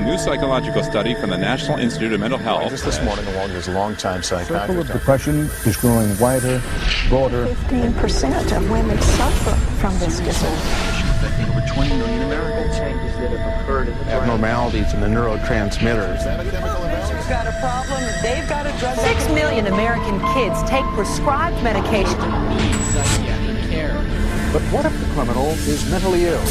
new psychological study from the National Institute of Mental Health. Just this morning, along with his longtime The circle psychiatrist. of depression is growing wider, broader. 15% of women suffer from this disorder. Affecting over 20 million Americans. Changes that have occurred in the brain. Abnormalities in the neurotransmitters. You've got a problem, they've got a drug. 6 million American kids take prescribed medication. Psychiatric care. But what if the criminal is mentally ill?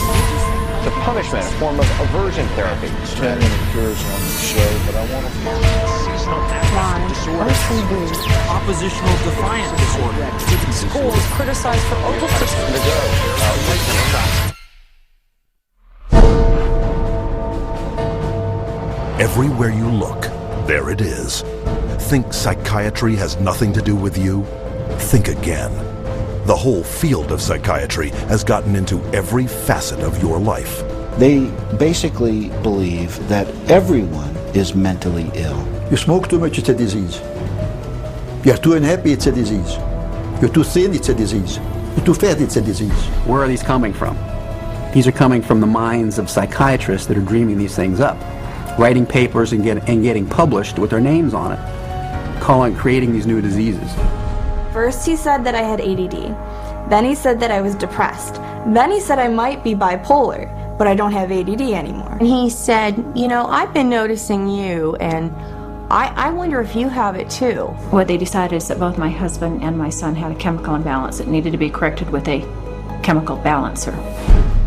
The punishment, a form of aversion therapy. Standing cures on the show, but I want to Crime, OCD. Oppositional defiant disorder. Schools criticized for over-prescribing. Everywhere you look, there it is. Think psychiatry has nothing to do with you? Think again. The whole field of psychiatry has gotten into every facet of your life. They basically believe that everyone is mentally ill. You smoke too much, it's a disease. You're too unhappy, it's a disease. You're too thin, it's a disease. You're too fat, it's a disease. Where are these coming from? These are coming from the minds of psychiatrists that are dreaming these things up, writing papers and getting published with their names on it, creating these new diseases. First he said that I had ADD. Then he said that I was depressed. Then he said I might be bipolar, but I don't have ADD anymore. And he said, you know, I've been noticing you, and I wonder if you have it too. What they decided is that both my husband and my son had a chemical imbalance that needed to be corrected with a chemical balancer.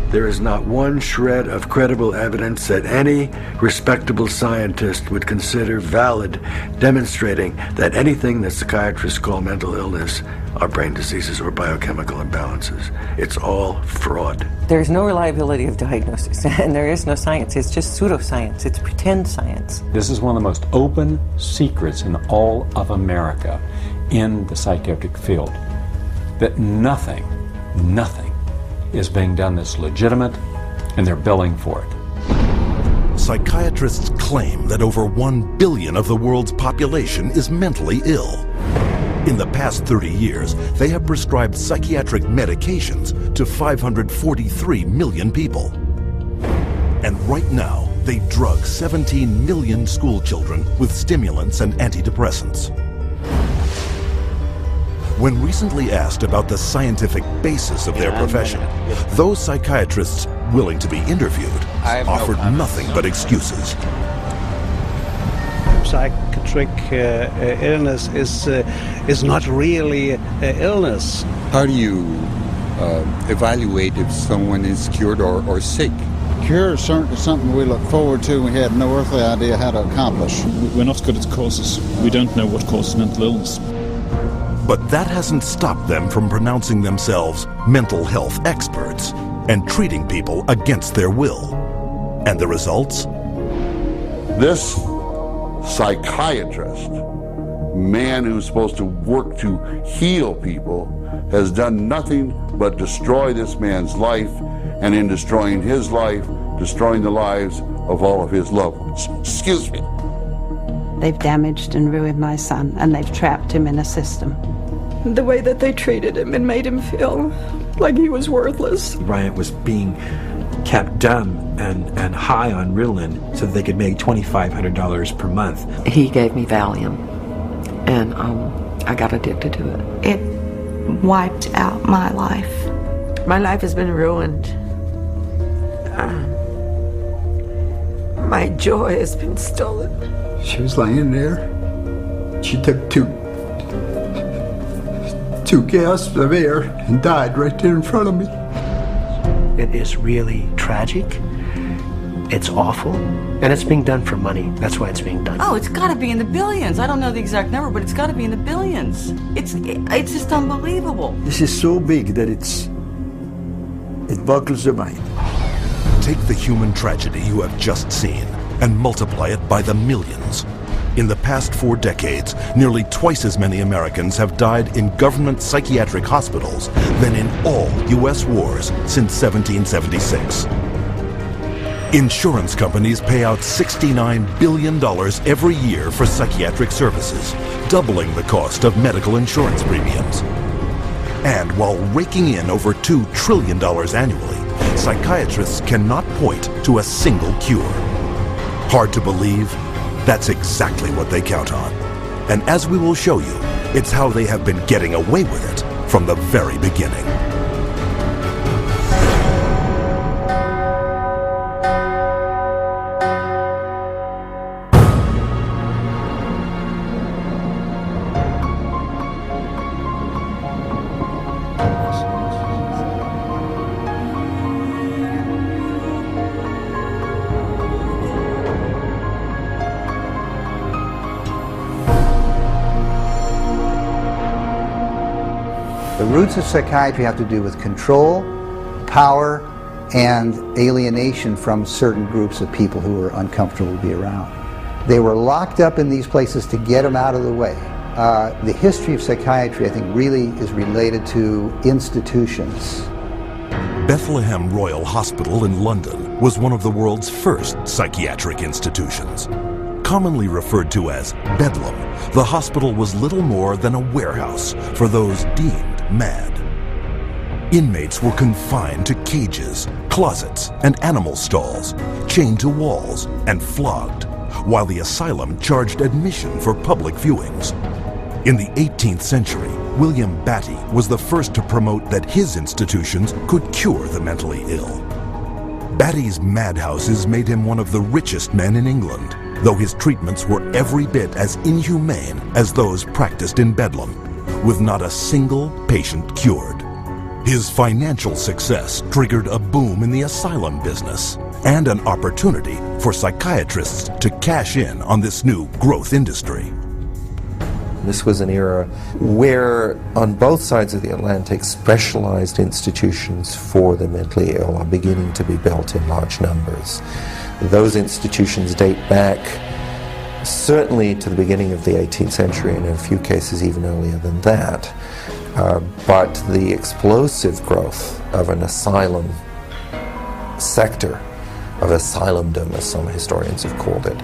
There is not one shred of credible evidence that any respectable scientist would consider valid, demonstrating that anything that psychiatrists call mental illness are brain diseases or biochemical imbalances. It's all fraud. There's no reliability of diagnosis, and there is no science. It's just pseudoscience. It's pretend science. This is one of the most open secrets in all of America in the psychiatric field, that nothing is being done that's legitimate, and they're billing for it. Psychiatrists claim that over 1 billion of the world's population is mentally ill. In the past 30 years, they have prescribed psychiatric medications to 543 million people. And right now, they drug 17 million school children with stimulants and antidepressants. When recently asked about the scientific basis of their profession, those psychiatrists willing to be interviewed offered nothing but excuses. Psychiatric illness is not really illness. How do you evaluate if someone is cured or sick? Cure is certainly something we look forward to. We had no earthly idea how to accomplish. We're not good at causes. We don't know what causes mental illness. But that hasn't stopped them from pronouncing themselves mental health experts and treating people against their will. And the results? This psychiatrist, man who's supposed to work to heal people, has done nothing but destroy this man's life, and in destroying his life, destroying the lives of all of his loved ones. Excuse me. They've damaged and ruined my son, and they've trapped him in a system. The way that they treated him and made him feel like he was worthless. Bryant was being kept dumb and high on Ritalin so that they could make $2,500 per month. He gave me Valium, and I got addicted to it. It wiped out my life. My life has been ruined. My joy has been stolen. She was laying there. She took two gasps of air and died right there in front of me. It is really tragic. It's awful. And it's being done for money. That's why it's being done. Oh, it's got to be in the billions. I don't know the exact number, but it's got to be in the billions. It's just unbelievable. This is so big that it boggles the mind. Take the human tragedy you have just seen and multiply it by the millions. In the past 4 decades, nearly twice as many Americans have died in government psychiatric hospitals than in all U.S. wars since 1776. Insurance companies pay out $69 billion every year for psychiatric services, doubling the cost of medical insurance premiums. And while raking in over $2 trillion annually, psychiatrists cannot point to a single cure. Hard to believe? That's exactly what they count on. And as we will show you, it's how they have been getting away with it from the very beginning. The roots of psychiatry have to do with control, power, and alienation from certain groups of people who were uncomfortable to be around. They were locked up in these places to get them out of the way. The history of psychiatry, I think, really is related to institutions. Bethlehem Royal Hospital in London was one of the world's first psychiatric institutions. Commonly referred to as Bedlam, the hospital was little more than a warehouse for those deemed mad. Inmates were confined to cages, closets, and animal stalls, chained to walls, and flogged, while the asylum charged admission for public viewings. In the 18th century, William Batty was the first to promote that his institutions could cure the mentally ill. Batty's madhouses made him one of the richest men in England, though his treatments were every bit as inhumane as those practiced in Bedlam, with not a single patient cured. His financial success triggered a boom in the asylum business and an opportunity for psychiatrists to cash in on this new growth industry. This was an era where, on both sides of the Atlantic, specialized institutions for the mentally ill are beginning to be built in large numbers. Those institutions date back certainly to the beginning of the 18th century, and in a few cases even earlier than that. But the explosive growth of an asylum sector, of asylumdom, as some historians have called it,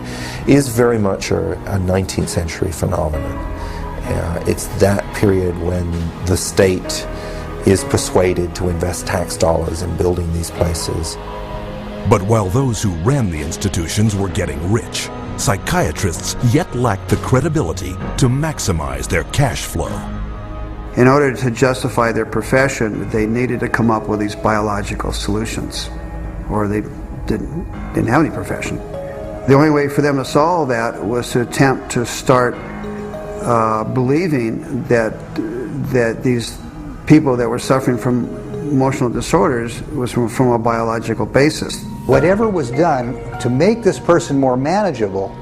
is very much a 19th century phenomenon. It's that period when the state is persuaded to invest tax dollars in building these places. But while those who ran the institutions were getting rich, psychiatrists yet lacked the credibility to maximize their cash flow. In order to justify their profession, they needed to come up with these biological solutions, or they didn't have any profession. The only way for them to solve that was to attempt to start believing that these people that were suffering from emotional disorders was from a biological basis. Whatever was done to make this person more manageable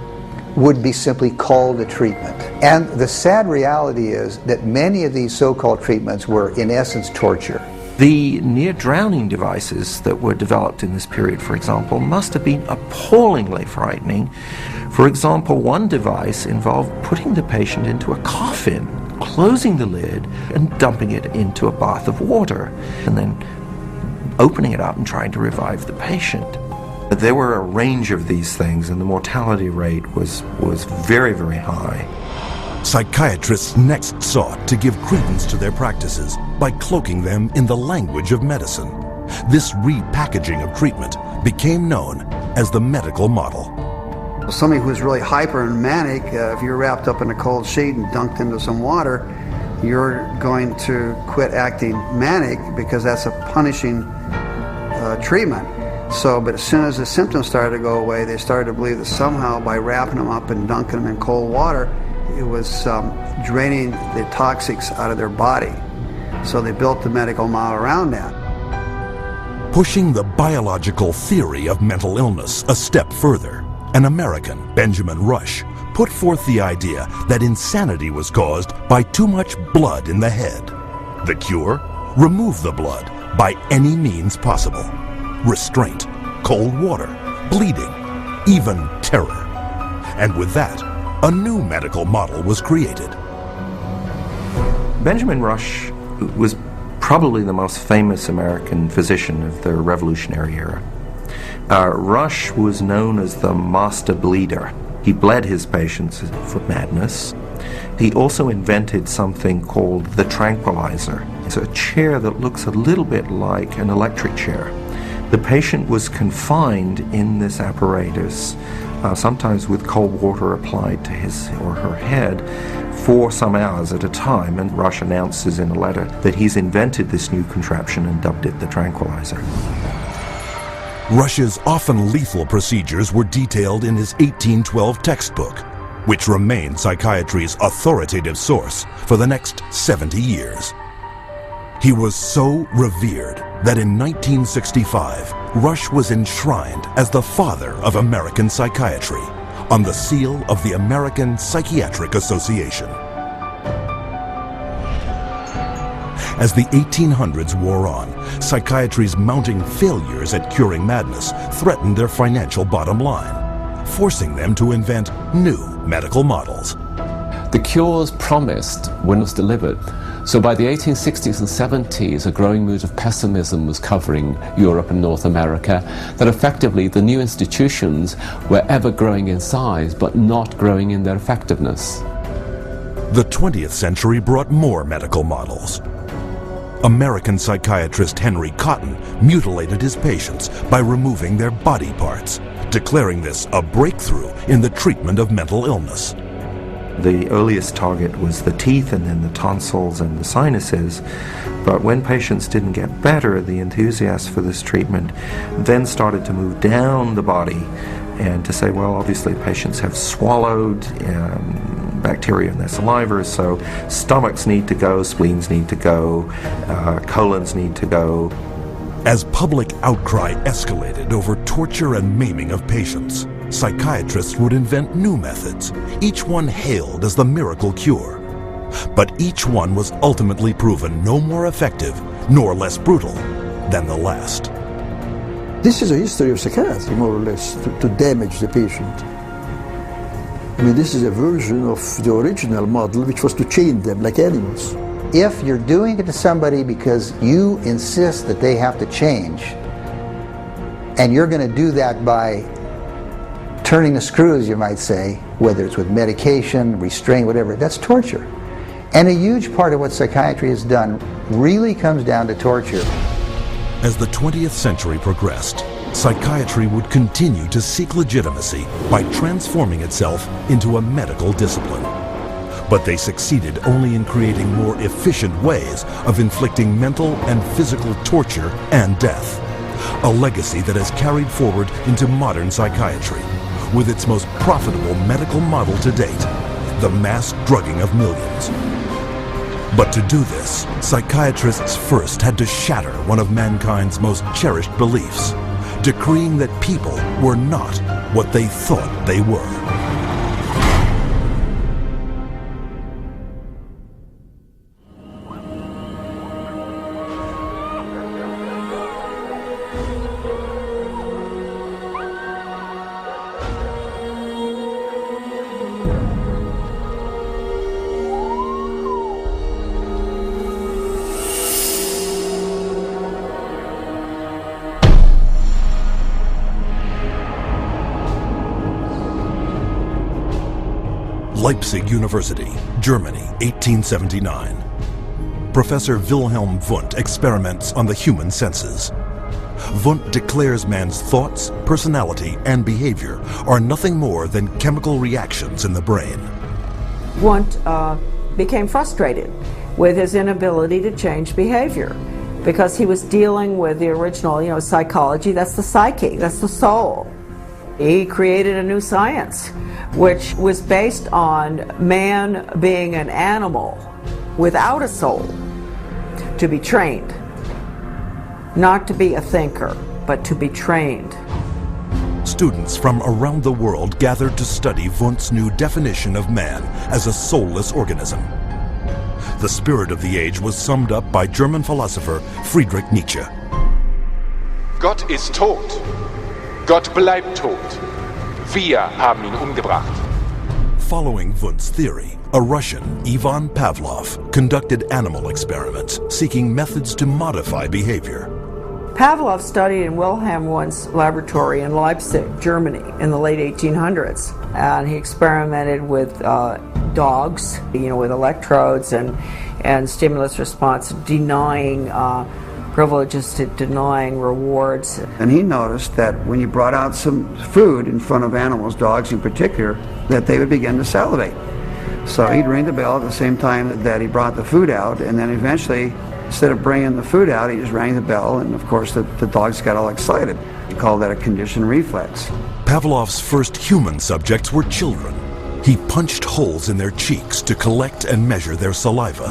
would be simply called a treatment. And the sad reality is that many of these so-called treatments were, in essence, torture. The near-drowning devices that were developed in this period, for example, must have been appallingly frightening. For example, one device involved putting the patient into a coffin, closing the lid, and dumping it into a bath of water, and then opening it up and trying to revive the patient. There were a range of these things, and the mortality rate was very, very high. Psychiatrists next sought to give credence to their practices by cloaking them in the language of medicine. This repackaging of treatment became known as the medical model. Somebody who's really hyper and manic, if you're wrapped up in a cold sheet and dunked into some water, you're going to quit acting manic because that's a punishing treatment. But as soon as the symptoms started to go away, they started to believe that somehow by wrapping them up and dunking them in cold water, it was draining the toxics out of their body. So they built the medical model around that. Pushing the biological theory of mental illness a step further, an American, Benjamin Rush, put forth the idea that insanity was caused by too much blood in the head. The cure? Remove the blood by any means possible. Restraint, cold water, bleeding, even terror. And with that, a new medical model was created. Benjamin Rush was probably the most famous American physician of the Revolutionary era. Rush was known as the master bleeder. He bled his patients for madness. He also invented something called the tranquilizer. It's a chair that looks a little bit like an electric chair. The patient was confined in this apparatus sometimes with cold water applied to his or her head, for some hours at a time, and Rush announces in a letter that he's invented this new contraption and dubbed it the tranquilizer. Rush's often lethal procedures were detailed in his 1812 textbook, which remained psychiatry's authoritative source for the next 70 years. He was so revered that in 1965, Rush was enshrined as the father of American psychiatry on the seal of the American Psychiatric Association. As the 1800s wore on, psychiatry's mounting failures at curing madness threatened their financial bottom line, forcing them to invent new medical models. The cures promised were not delivered. So by the 1860s and 70s, a growing mood of pessimism was covering Europe and North America, that effectively the new institutions were ever growing in size, but not growing in their effectiveness. The 20th century brought more medical models. American psychiatrist Henry Cotton mutilated his patients by removing their body parts, declaring this a breakthrough in the treatment of mental illness. The earliest target was the teeth and then the tonsils and the sinuses, but when patients didn't get better, the enthusiasts for this treatment then started to move down the body and to say, well, obviously patients have swallowed bacteria in their saliva, so stomachs need to go, spleens need to go, colons need to go. As public outcry escalated over torture and maiming of patients, psychiatrists would invent new methods, each one hailed as the miracle cure. But each one was ultimately proven no more effective nor less brutal than the last. This is a history of psychiatry, more or less, to damage the patient. I mean, this is a version of the original model, which was to chain them like animals. If you're doing it to somebody because you insist that they have to change, and you're going to do that by turning the screws, you might say, whether it's with medication, restraint, whatever, that's torture. And a huge part of what psychiatry has done really comes down to torture. As the 20th century progressed, psychiatry would continue to seek legitimacy by transforming itself into a medical discipline. But they succeeded only in creating more efficient ways of inflicting mental and physical torture and death, a legacy that has carried forward into modern psychiatry, with its most profitable medical model to date, the mass drugging of millions. But to do this, psychiatrists first had to shatter one of mankind's most cherished beliefs, decreeing that people were not what they thought they were. Leipzig University, Germany, 1879. Professor Wilhelm Wundt experiments on the human senses. Wundt declares man's thoughts, personality, and behavior are nothing more than chemical reactions in the brain. Wundt became frustrated with his inability to change behavior because he was dealing with the original, psychology. That's the psyche, that's the soul. He created a new science, which was based on man being an animal without a soul, to be trained. Not to be a thinker, but to be trained. Students from around the world gathered to study Wundt's new definition of man as a soulless organism. The spirit of the age was summed up by German philosopher Friedrich Nietzsche. Gott ist tot. Gott bleibt tot. Wir haben ihn umgebracht. Following Wundt's theory, a Russian, Ivan Pavlov, conducted animal experiments seeking methods to modify behavior. Pavlov studied in Wilhelm Wundt's laboratory in Leipzig, Germany, in the late 1800s. And he experimented with dogs, with electrodes and stimulus response, denying privileges to denying rewards. And he noticed that when you brought out some food in front of animals, dogs in particular, that they would begin to salivate. So he'd ring the bell at the same time that he brought the food out, and then eventually, instead of bringing the food out, he just rang the bell, and of course the dogs got all excited. He called that a conditioned reflex. Pavlov's first human subjects were children. He punched holes in their cheeks to collect and measure their saliva.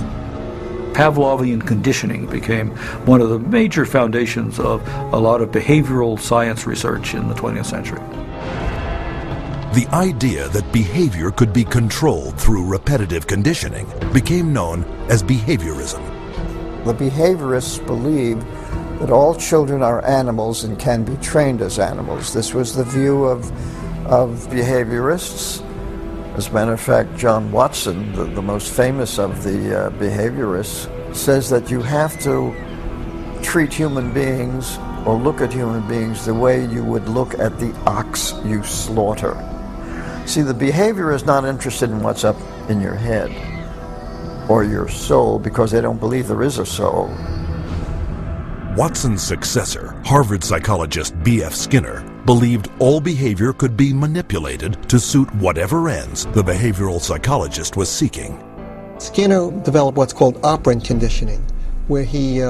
Pavlovian conditioning became one of the major foundations of a lot of behavioral science research in the 20th century. The idea that behavior could be controlled through repetitive conditioning became known as behaviorism. The behaviorists believed that all children are animals and can be trained as animals. This was the view of behaviorists. As a matter of fact, John Watson, the most famous of the behaviorists, says that you have to treat human beings or look at human beings the way you would look at the ox you slaughter. See, the behavior is not interested in what's up in your head or your soul because they don't believe there is a soul. Watson's successor, Harvard psychologist B.F. Skinner, believed all behavior could be manipulated to suit whatever ends the behavioral psychologist was seeking. Skinner developed what's called operant conditioning, where he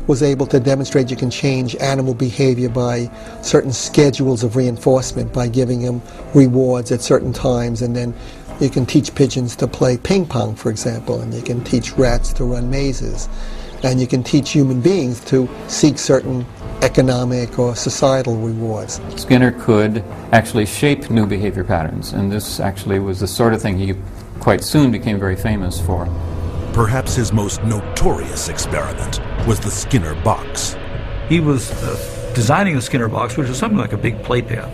was able to demonstrate you can change animal behavior by certain schedules of reinforcement, by giving them rewards at certain times, and then you can teach pigeons to play ping pong, for example, and you can teach rats to run mazes, and you can teach human beings to seek certain economic or societal rewards. Skinner could actually shape new behavior patterns, and this actually was the sort of thing he quite soon became very famous for. Perhaps his most notorious experiment was the Skinner box. He was designing a Skinner box, which is something like a big playpen,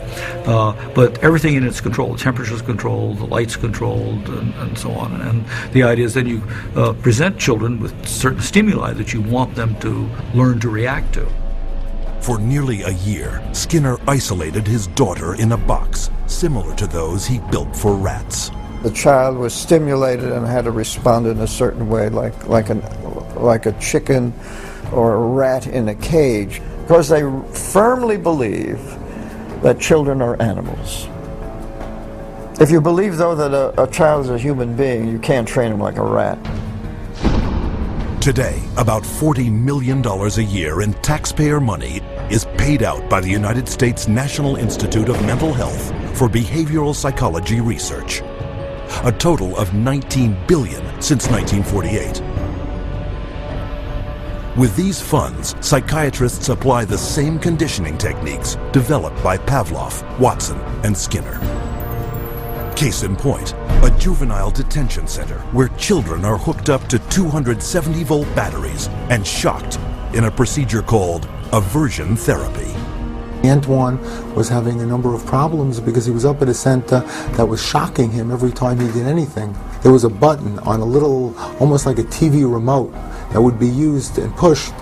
but everything in it's controlled. The temperature's controlled, the light's controlled, and so on. And the idea is that you present children with certain stimuli that you want them to learn to react to. For nearly a year, Skinner isolated his daughter in a box, similar to those he built for rats. The child was stimulated and had to respond in a certain way, like a chicken or a rat in a cage, because they firmly believe that children are animals. If you believe, though, that a child is a human being, you can't train him like a rat. Today, about $40 million a year in taxpayer money is paid out by the United States National Institute of Mental Health for behavioral psychology research. A total of $19 billion since 1948. With these funds, psychiatrists apply the same conditioning techniques developed by Pavlov, Watson, and Skinner. Case in point, a juvenile detention center where children are hooked up to 270-volt batteries and shocked in a procedure called aversion therapy. Antoine was having a number of problems because he was up at a center that was shocking him every time he did anything. There was a button on a little, almost like a TV remote, that would be used and pushed.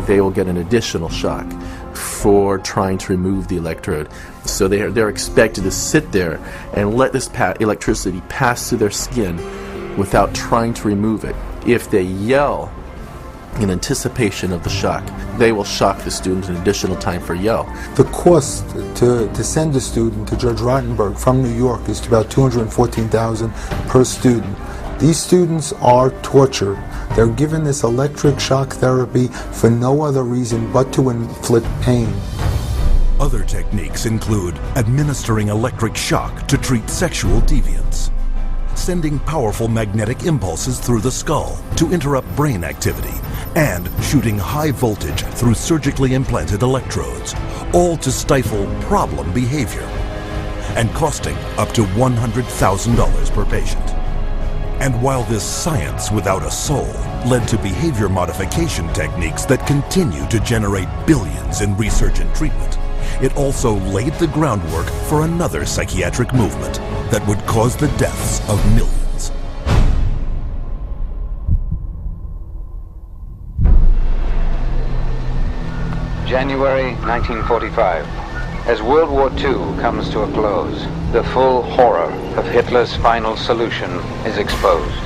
They will get an additional shock for trying to remove the electrode. So they're expected to sit there and let this electricity pass through their skin without trying to remove it. If they yell in anticipation of the shock, they will shock the student an additional time for yell. The cost to send a student to Judge Rottenberg from New York is about $214,000 per student. These students are tortured. They're given this electric shock therapy for no other reason but to inflict pain. Other techniques include administering electric shock to treat sexual deviance, sending powerful magnetic impulses through the skull to interrupt brain activity, and shooting high voltage through surgically implanted electrodes, all to stifle problem behavior, and costing up to $100,000 per patient. And while this science without a soul led to behavior modification techniques that continue to generate billions in research and treatment, it also laid the groundwork for another psychiatric movement that would cause the deaths of millions. January 1945. As World War II comes to a close, the full horror of Hitler's final solution is exposed,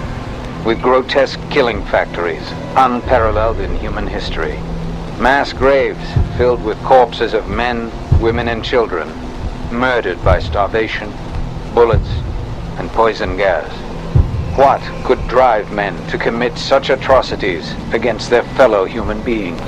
with grotesque killing factories unparalleled in human history. Mass graves filled with corpses of men, women and children, murdered by starvation, bullets and poison gas. What could drive men to commit such atrocities against their fellow human beings?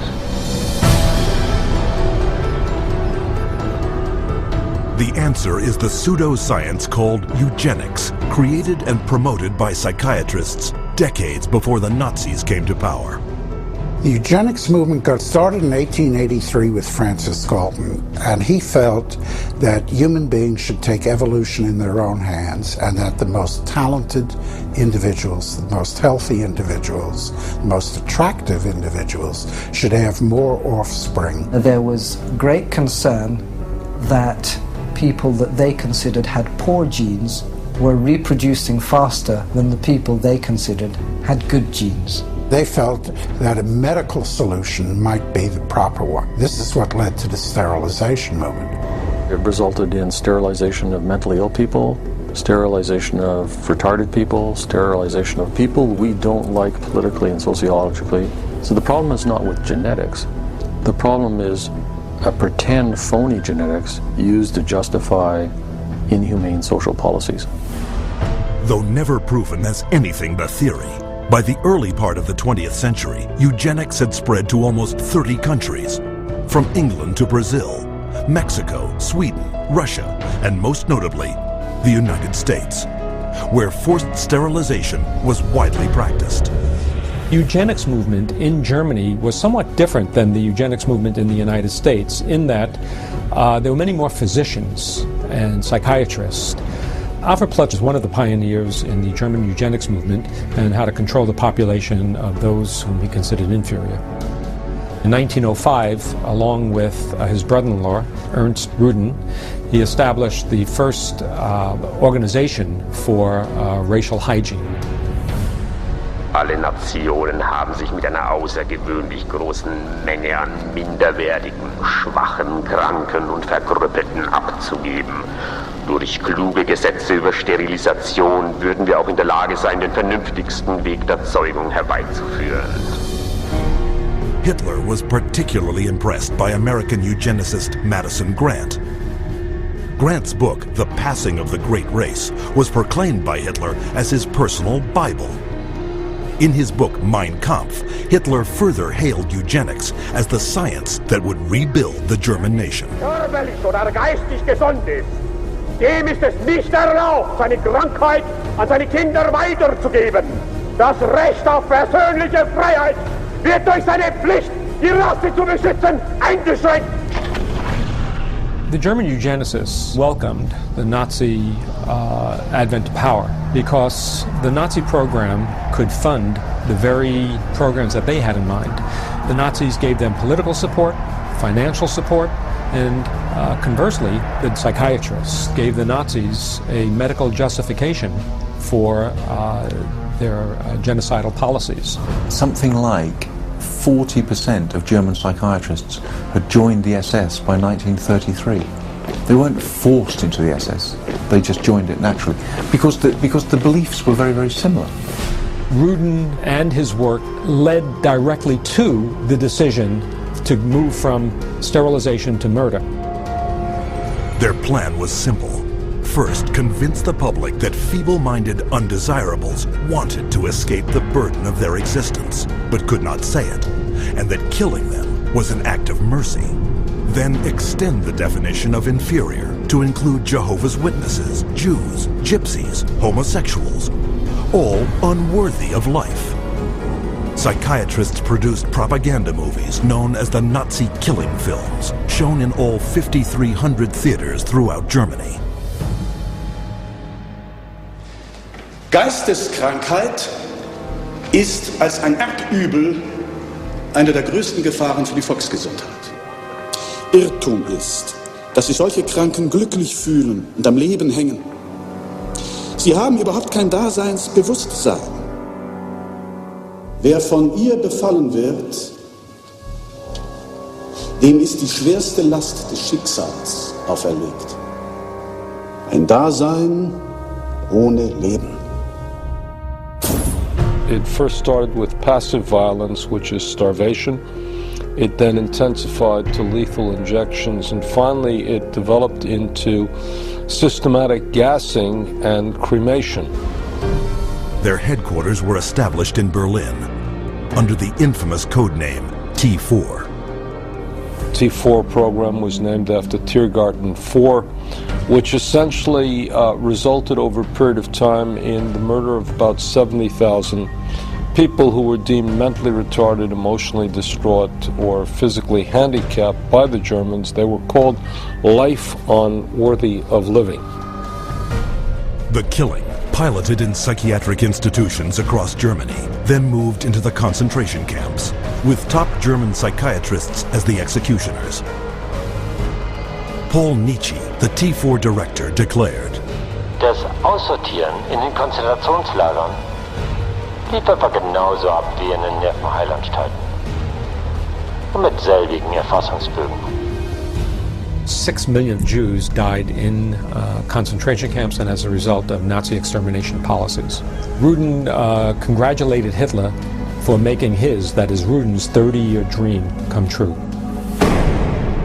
The answer is the pseudoscience called eugenics, created and promoted by psychiatrists decades before the Nazis came to power. The eugenics movement got started in 1883 with Francis Galton, and he felt that human beings should take evolution in their own hands, and that the most talented individuals, the most healthy individuals, the most attractive individuals should have more offspring. There was great concern that people that they considered had poor genes were reproducing faster than the people they considered had good genes. They felt that a medical solution might be the proper one. This is what led to the sterilization movement. It resulted in sterilization of mentally ill people, sterilization of retarded people, sterilization of people we don't like politically and sociologically. So the problem is not with genetics. The problem is a pretend phony genetics used to justify inhumane social policies. Though never proven as anything but theory, by the early part of the 20th century, eugenics had spread to almost 30 countries, from England to Brazil, Mexico, Sweden, Russia, and most notably, the United States, where forced sterilization was widely practiced. Eugenics movement in Germany was somewhat different than the eugenics movement in the United States in that there were many more physicians and psychiatrists. Alfred Ploetz was one of the pioneers in the German eugenics movement and how to control the population of those whom he considered inferior. In 1905, along with his brother-in-law, Ernst Ruden, he established the first organization for racial hygiene. Alle Nationen haben sich mit einer außergewöhnlich großen Menge an minderwertigen, schwachen, kranken und Verkrüppelten abzugeben. Durch kluge Gesetze über Sterilisation würden wir auch in der Lage sein, den vernünftigsten Weg der Zeugung herbeizuführen. Hitler was particularly impressed by American eugenicist Madison Grant. Grant's book, The Passing of the Great Race, was proclaimed by Hitler as his personal Bible. In his book Mein Kampf, Hitler further hailed eugenics as the science that would rebuild the German nation. Körperlich oder geistig gesund ist, dem ist es nicht erlaubt, seine Krankheit an seine Kinder weiterzugeben. Das Recht auf persönliche Freiheit wird durch seine Pflicht, die Rasse zu beschützen, eingeschränkt. The German eugenicists welcomed the Nazi advent to power because the Nazi program could fund the very programs that they had in mind. The Nazis gave them political support, financial support, and conversely, the psychiatrists gave the Nazis a medical justification for their genocidal policies. Something like 40% of German psychiatrists had joined the SS by 1933. They weren't forced into the SS, they just joined it naturally, because the beliefs were very, very similar. Ruden and his work led directly to the decision to move from sterilization to murder. Their plan was simple. First, convince the public that feeble-minded undesirables wanted to escape the burden of their existence, but could not say it, and that killing them was an act of mercy. Then extend the definition of inferior to include Jehovah's Witnesses, Jews, gypsies, homosexuals, all unworthy of life. Psychiatrists produced propaganda movies known as the Nazi killing films, shown in all 5,300 theaters throughout Germany. Geisteskrankheit ist als ein Erdübel eine der größten Gefahren für die Volksgesundheit. Irrtum ist, dass sich solche Kranken glücklich fühlen und am Leben hängen. Sie haben überhaupt kein Daseinsbewusstsein. Wer von ihr befallen wird, dem ist die schwerste Last des Schicksals auferlegt. Ein Dasein ohne Leben. It first started with passive violence, which is starvation, It then intensified to lethal injections, and finally it developed into systematic gassing and cremation. Their headquarters were established in Berlin under the infamous code name T4. T4 program was named after Tiergarten 4, which essentially resulted over a period of time in the murder of about 70,000 people who were deemed mentally retarded, emotionally distraught, or physically handicapped by the Germans. They were called life unworthy of living. The killing, piloted in psychiatric institutions across Germany, then moved into the concentration camps, with top German psychiatrists as the executioners. Paul Nietzsche, the T4 director, declared, Das Aussortieren in den Konzentrationslagern lief etwa genauso ab wie in den Nervenheilanstalten. Und mit selbigen Erfassungsbögen. 6 million Jews died in concentration camps and as a result of Nazi extermination policies. Rudin congratulated Hitler for making his, that is Rudin's, 30-year dream come true.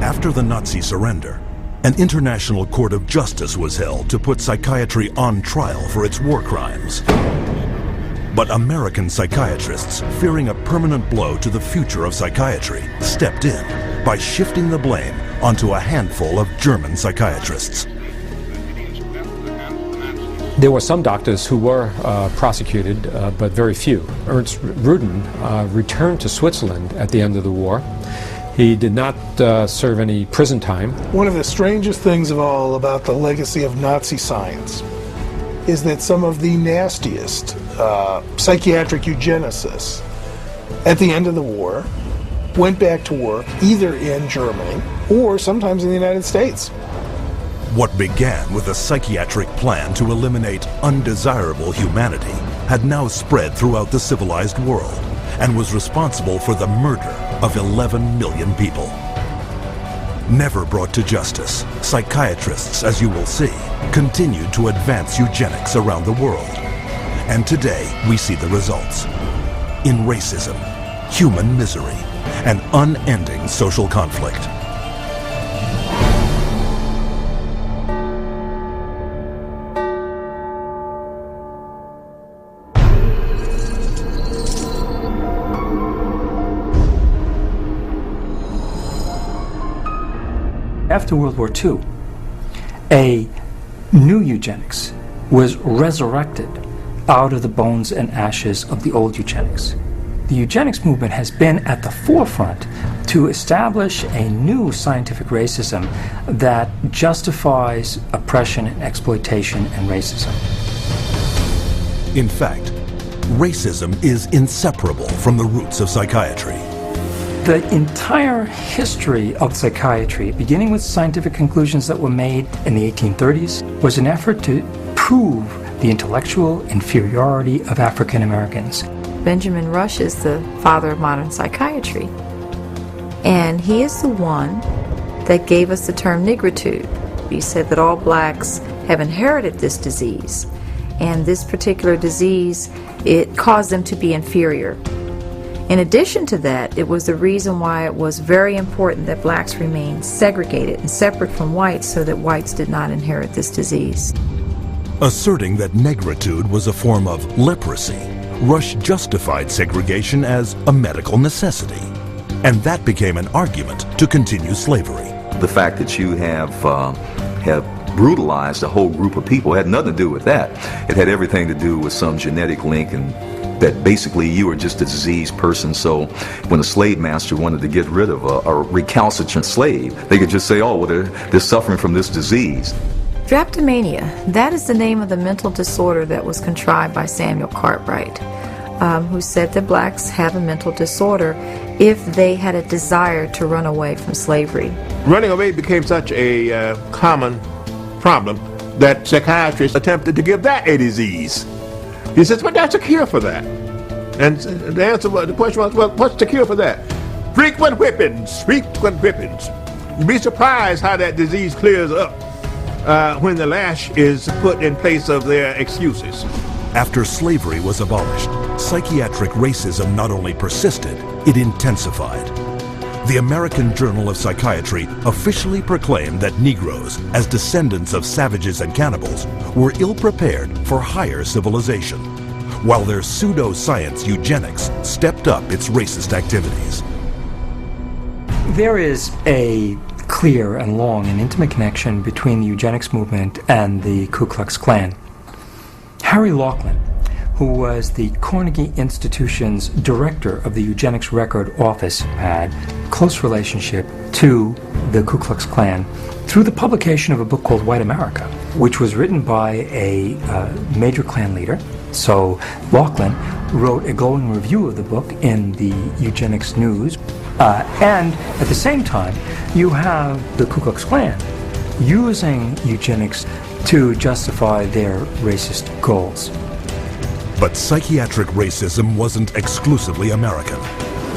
After the Nazi surrender, an international court of justice was held to put psychiatry on trial for its war crimes. But American psychiatrists, fearing a permanent blow to the future of psychiatry, stepped in by shifting the blame onto a handful of German psychiatrists. There were some doctors who were prosecuted, but very few. Ernst Rudin returned to Switzerland at the end of the war. He did not serve any prison time. One of the strangest things of all about the legacy of Nazi science is that some of the nastiest psychiatric eugenicists at the end of the war went back to work either in Germany or sometimes in the United States. What began with a psychiatric plan to eliminate undesirable humanity had now spread throughout the civilized world and was responsible for the murder of 11 million people. Never brought to justice, psychiatrists, as you will see, continued to advance eugenics around the world. And today we see the results. In racism, human misery, and unending social conflict. After World War II, a new eugenics was resurrected out of the bones and ashes of the old eugenics. The eugenics movement has been at the forefront to establish a new scientific racism that justifies oppression and exploitation and racism. In fact, racism is inseparable from the roots of psychiatry. The entire history of psychiatry, beginning with scientific conclusions that were made in the 1830s, was an effort to prove the intellectual inferiority of African Americans. Benjamin Rush is the father of modern psychiatry, and he is the one that gave us the term nigritude. He said that all blacks have inherited this disease, and this particular disease, it caused them to be inferior. In addition to that, it was the reason why it was very important that blacks remain segregated and separate from whites so that whites did not inherit this disease. Asserting that negritude was a form of leprosy, Rush justified segregation as a medical necessity, and that became an argument to continue slavery. The fact that you have brutalized a whole group of people had nothing to do with that. It had everything to do with some genetic link, and that basically you were just a diseased person, so when a slave master wanted to get rid of a recalcitrant slave, they could just say, oh, well, they're suffering from this disease. Drapetomania, that is the name of the mental disorder that was contrived by Samuel Cartwright, who said that blacks have a mental disorder if they had a desire to run away from slavery. Running away became such a common problem that psychiatrists attempted to give that a disease. He says, but that's a cure for that. And the question was, well, what's the cure for that? Frequent whippings, frequent whippings. You'd be surprised how that disease clears up when the lash is put in place of their excuses. After slavery was abolished, psychiatric racism not only persisted, it intensified. the American Journal of Psychiatry officially proclaimed that Negroes, as descendants of savages and cannibals, were ill-prepared for higher civilization, while their pseudo-science eugenics stepped up its racist activities. There is a clear and long and intimate connection between the eugenics movement and the Ku Klux Klan. Harry Laughlin, who was the Carnegie Institution's director of the Eugenics Record Office, had a close relationship to the Ku Klux Klan through the publication of a book called White America, which was written by a major Klan leader. So Laughlin wrote a glowing review of the book in the Eugenics News. And at the same time, you have the Ku Klux Klan using eugenics to justify their racist goals. But psychiatric racism wasn't exclusively American.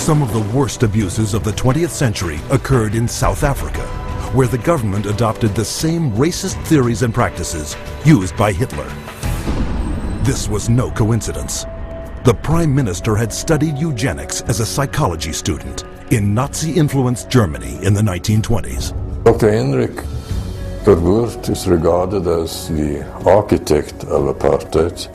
Some of the worst abuses of the 20th century occurred in South Africa, where the government adopted the same racist theories and practices used by Hitler. This was no coincidence. The Prime Minister had studied eugenics as a psychology student in Nazi-influenced Germany in the 1920s. Dr. Hendrik Verwoerd is regarded as the architect of apartheid.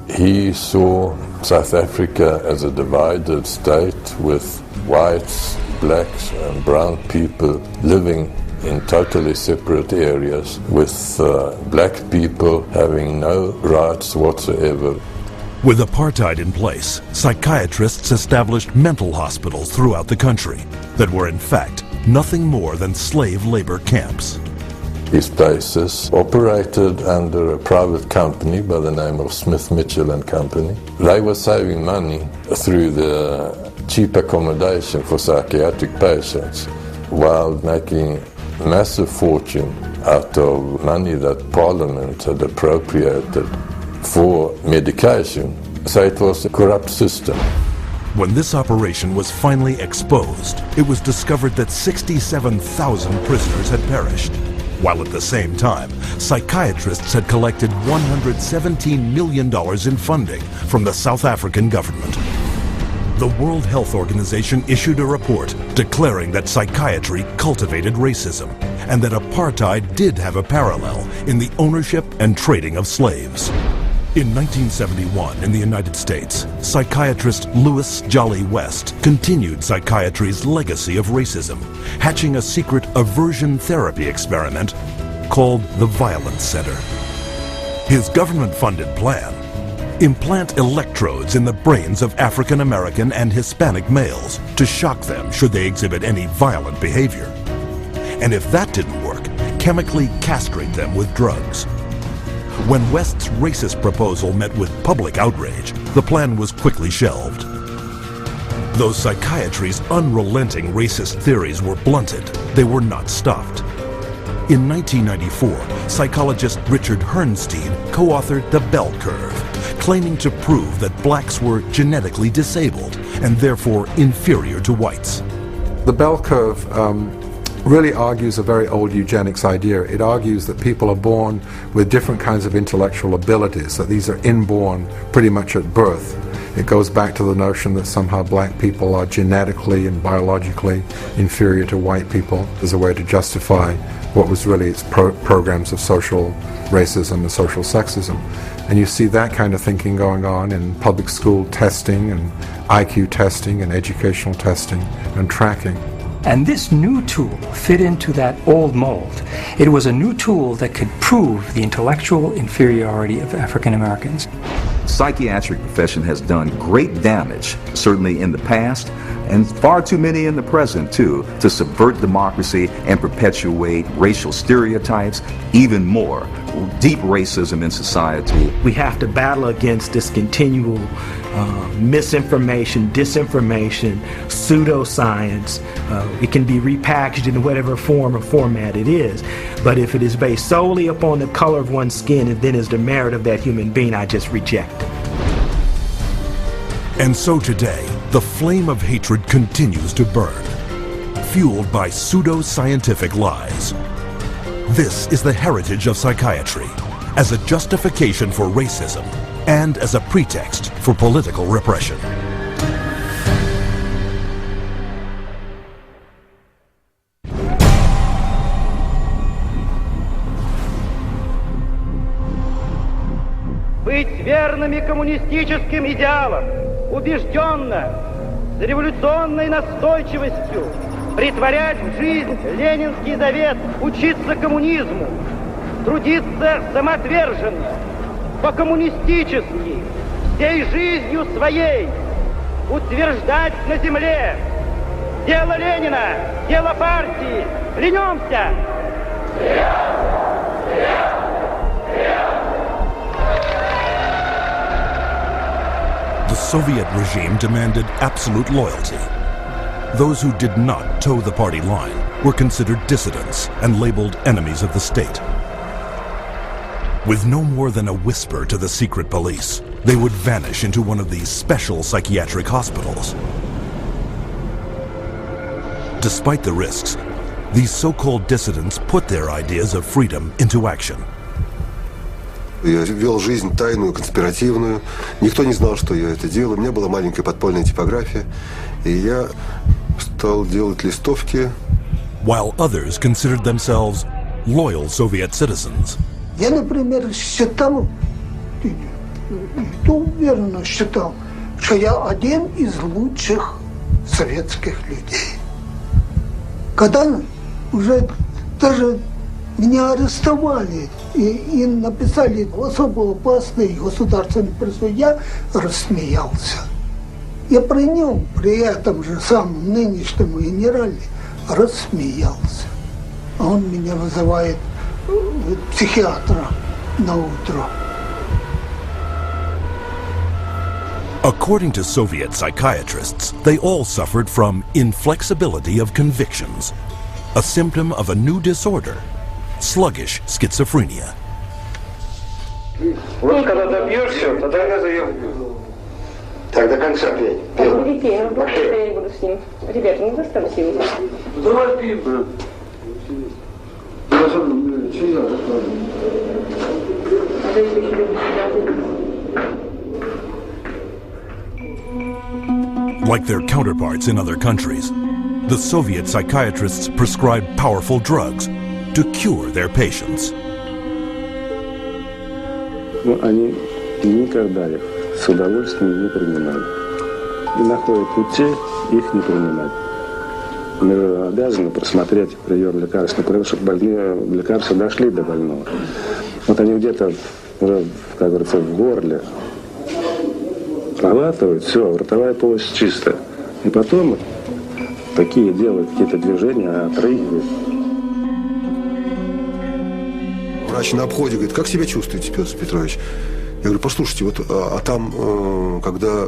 He saw South Africa as a divided state with whites, blacks and brown people living in totally separate areas, with black people having no rights whatsoever. With apartheid in place, psychiatrists established mental hospitals throughout the country that were in fact nothing more than slave labor camps. These places operated under a private company by the name of Smith, Mitchell and Company. They were saving money through the cheap accommodation for psychiatric patients while making massive fortune out of money that Parliament had appropriated for medication. So it was a corrupt system. When this operation was finally exposed, it was discovered that 67,000 prisoners had perished, while at the same time, psychiatrists had collected $117 million in funding from the South African government. The World Health Organization issued a report declaring that psychiatry cultivated racism and that apartheid did have a parallel in the ownership and trading of slaves. In 1971, in the United States, psychiatrist Louis Jolly West continued psychiatry's legacy of racism, hatching a secret aversion therapy experiment called the Violence Center. His government-funded plan: implant electrodes in the brains of African American and Hispanic males to shock them should they exhibit any violent behavior. And if that didn't work, chemically castrate them with drugs. When West's racist proposal met with public outrage, the plan was quickly shelved. Though psychiatry's unrelenting racist theories were blunted, they were not stopped. In 1994, psychologist Richard Herrnstein co-authored The Bell Curve, claiming to prove that blacks were genetically disabled and therefore inferior to whites. The Bell Curve really argues a very old eugenics idea. It argues that people are born with different kinds of intellectual abilities, that these are inborn pretty much at birth. It goes back to the notion that somehow black people are genetically and biologically inferior to white people as a way to justify what was really its programs of social racism and social sexism. And you see that kind of thinking going on in public school testing and IQ testing and educational testing and tracking. And this new tool fit into that old mold. It was a new tool that could prove the intellectual inferiority of African Americans. Psychiatric profession has done great damage, certainly in the past, and far too many in the present too, to subvert democracy and perpetuate racial stereotypes, even more, deep racism in society. We have to battle against this continual misinformation, disinformation, pseudoscience. It can be repackaged in whatever form or format it is, but if it is based solely upon the color of one's skin and then is the merit of that human being, I just reject it. And so today, the flame of hatred continues to burn, fueled by pseudo-scientific lies. This is the heritage of psychiatry, as a justification for racism and as a pretext for political repression. верными коммунистическим идеалам, убежденно, с революционной настойчивостью претворять в жизнь ленинский завет, учиться коммунизму, трудиться самоотверженно, по-коммунистически, всей жизнью своей, утверждать на земле дело Ленина, дело партии. Клянемся! The Soviet regime demanded absolute loyalty. Those who did not toe the party line were considered dissidents and labeled enemies of the state. With no more than a whisper to the secret police, they would vanish into one of these special psychiatric hospitals. Despite the risks, these so-called dissidents put their ideas of freedom into action. Я вел жизнь тайную, конспиративную. Никто не знал, что я это делаю. У меня была маленькая подпольная типография. И я стал делать листовки. While others considered themselves loyal Soviet citizens. Я, например, считал, и то уверенно считал, что я один из лучших советских людей. Когда уже даже меня арестовали и написали особо опасный государственный призыв, я рассмеялся. Я при нем, при этом же самом нынешнем генерале, рассмеялся. А он меня вызывает психиатра на утро. According to Soviet psychiatrists, they all suffered from inflexibility of convictions, a symptom of a new disorder, sluggish schizophrenia. Вот когда добьешься, тогда я заем. Так, до конца пей. Я не буду с ним. Ребята, не заставьте его. Давай пей, брат. Like their counterparts in other countries, the Soviet psychiatrists prescribed powerful drugs to cure their patients. Но они никогда их с удовольствием не принимали. И находят пути их не принимать. Мы обязаны просмотреть прием лекарственных препаратов, чтобы больные лекарства дошли до больного. Вот они где-то уже, как говорится, в горле проглатывают, все, ротовая полость чистая. И потом такие делают какие-то движения, отрыгивают. Врач на обходе говорит: как себя чувствуете, Петр Петрович? Я говорю: послушайте, вот, там, когда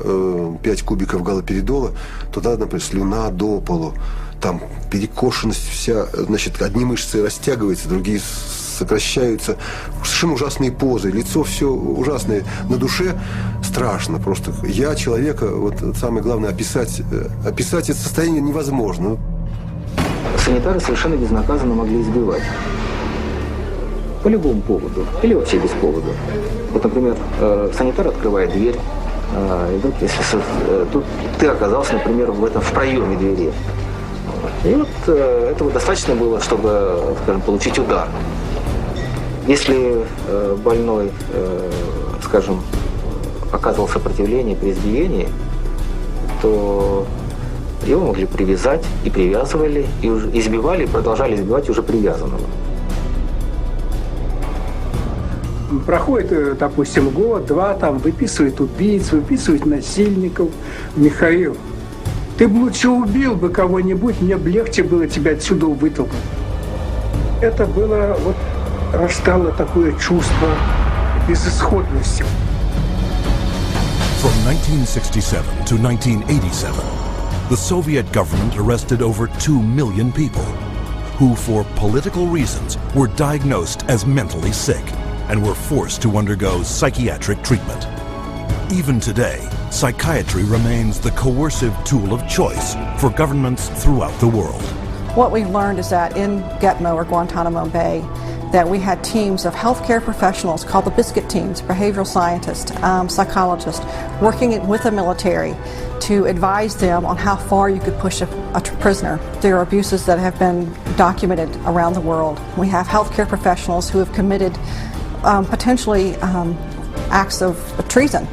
5 кубиков галоперидола, туда, например, слюна до полу, там перекошенность вся, значит, одни мышцы растягиваются, другие сокращаются, совершенно ужасные позы, лицо все ужасное, на душе страшно просто. Я человека, вот самое главное, описать это состояние невозможно. Санитары совершенно безнаказанно могли избивать. По любому поводу. Или вообще без повода. Вот, например, санитар открывает дверь, и вдруг, если тут ты оказался, например, в проеме двери. И вот этого достаточно было, чтобы, скажем, получить удар. Если больной, скажем, оказывал сопротивление при избиении, то его могли привязать, и привязывали, и избивали, и продолжали избивать уже привязанного. Проходит, допустим, год-два, там выписывают убийц, выписывают насильников. Михаил, ты бы лучше убил бы кого-нибудь, мне бы легче было тебя отсюда вытолкнуть. Это было, вот, растало такое чувство безысходности. From 1967 to 1987, the Soviet government arrested over 2 million people who, for political reasons, were diagnosed as mentally sick and were forced to undergo psychiatric treatment. Even today, psychiatry remains the coercive tool of choice for governments throughout the world. What we've learned is that in Gadno or Guantanamo Bay, that we had teams of healthcare professionals called the biscuit teams, behavioral scientists, psychologists, working with the military to advise them on how far you could push a prisoner. There are abuses that have been documented around the world. We have healthcare professionals who have committed potentially acts of treason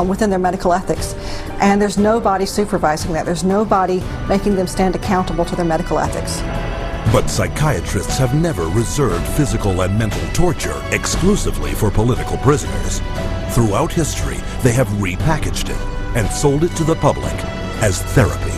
within their medical ethics. And there's nobody supervising that. There's nobody making them stand accountable to their medical ethics. But psychiatrists have never reserved physical and mental torture exclusively for political prisoners. Throughout history, they have repackaged it and sold it to the public as therapy.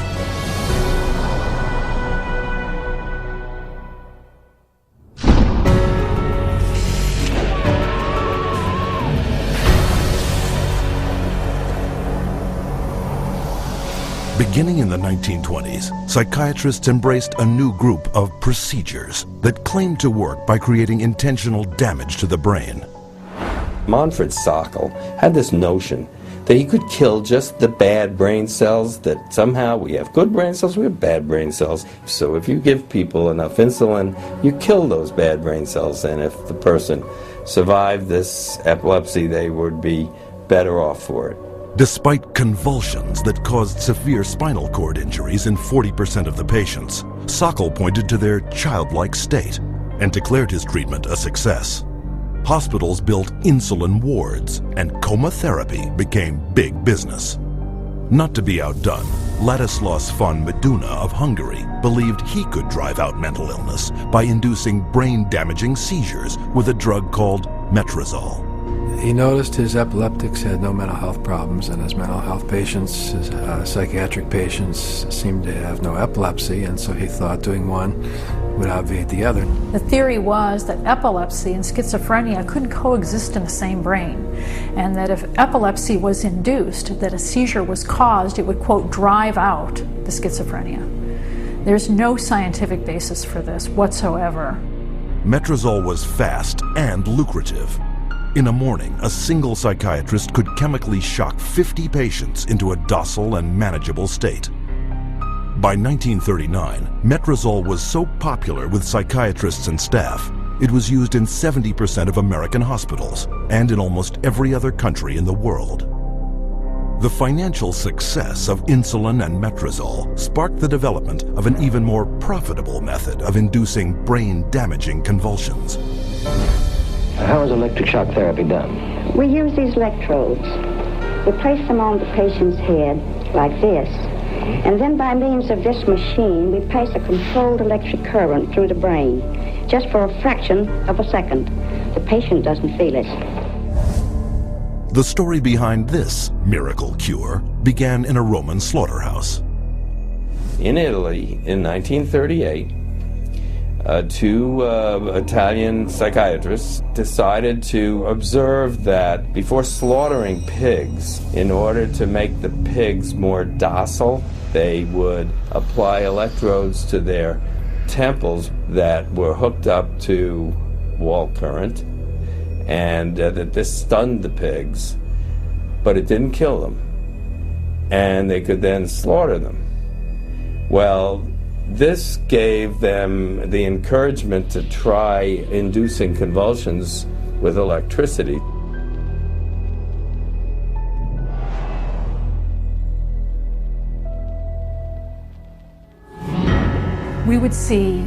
Beginning in the 1920s, psychiatrists embraced a new group of procedures that claimed to work by creating intentional damage to the brain. Manfred Sokal had this notion that he could kill just the bad brain cells, that somehow we have good brain cells, we have bad brain cells. So if you give people enough insulin, you kill those bad brain cells, and if the person survived this epilepsy, they would be better off for it. Despite convulsions that caused severe spinal cord injuries in 40% of the patients, Sokal pointed to their childlike state and declared his treatment a success. Hospitals built insulin wards, and coma therapy became big business. Not to be outdone, Ladislaus von Meduna of Hungary believed he could drive out mental illness by inducing brain-damaging seizures with a drug called metrazole. He noticed his epileptics had no mental health problems, and his mental health patients, his psychiatric patients, seemed to have no epilepsy, and so he thought doing one would obviate the other. The theory was that epilepsy and schizophrenia couldn't coexist in the same brain, and that if epilepsy was induced, that a seizure was caused, it would, quote, drive out the schizophrenia. There's no scientific basis for this whatsoever. Metrazole was fast and lucrative. In a morning, a single psychiatrist could chemically shock 50 patients into a docile and manageable state. By 1939, metrazole was so popular with psychiatrists and staff, it was used in 70% of American hospitals and in almost every other country in the world. The financial success of insulin and metrazole sparked the development of an even more profitable method of inducing brain-damaging convulsions. How is electric shock therapy done? We use these electrodes. We place them on the patient's head like this, and then by means of this machine, we pass a controlled electric current through the brain, just for a fraction of a second. The patient doesn't feel it. The story behind this miracle cure began in a Roman slaughterhouse. In Italy, in 1938, two Italian psychiatrists decided to observe that before slaughtering pigs, in order to make the pigs more docile, they would apply electrodes to their temples that were hooked up to wall current, and that this stunned the pigs, but it didn't kill them, and they could then slaughter them. Well, this gave them the encouragement to try inducing convulsions with electricity. We would see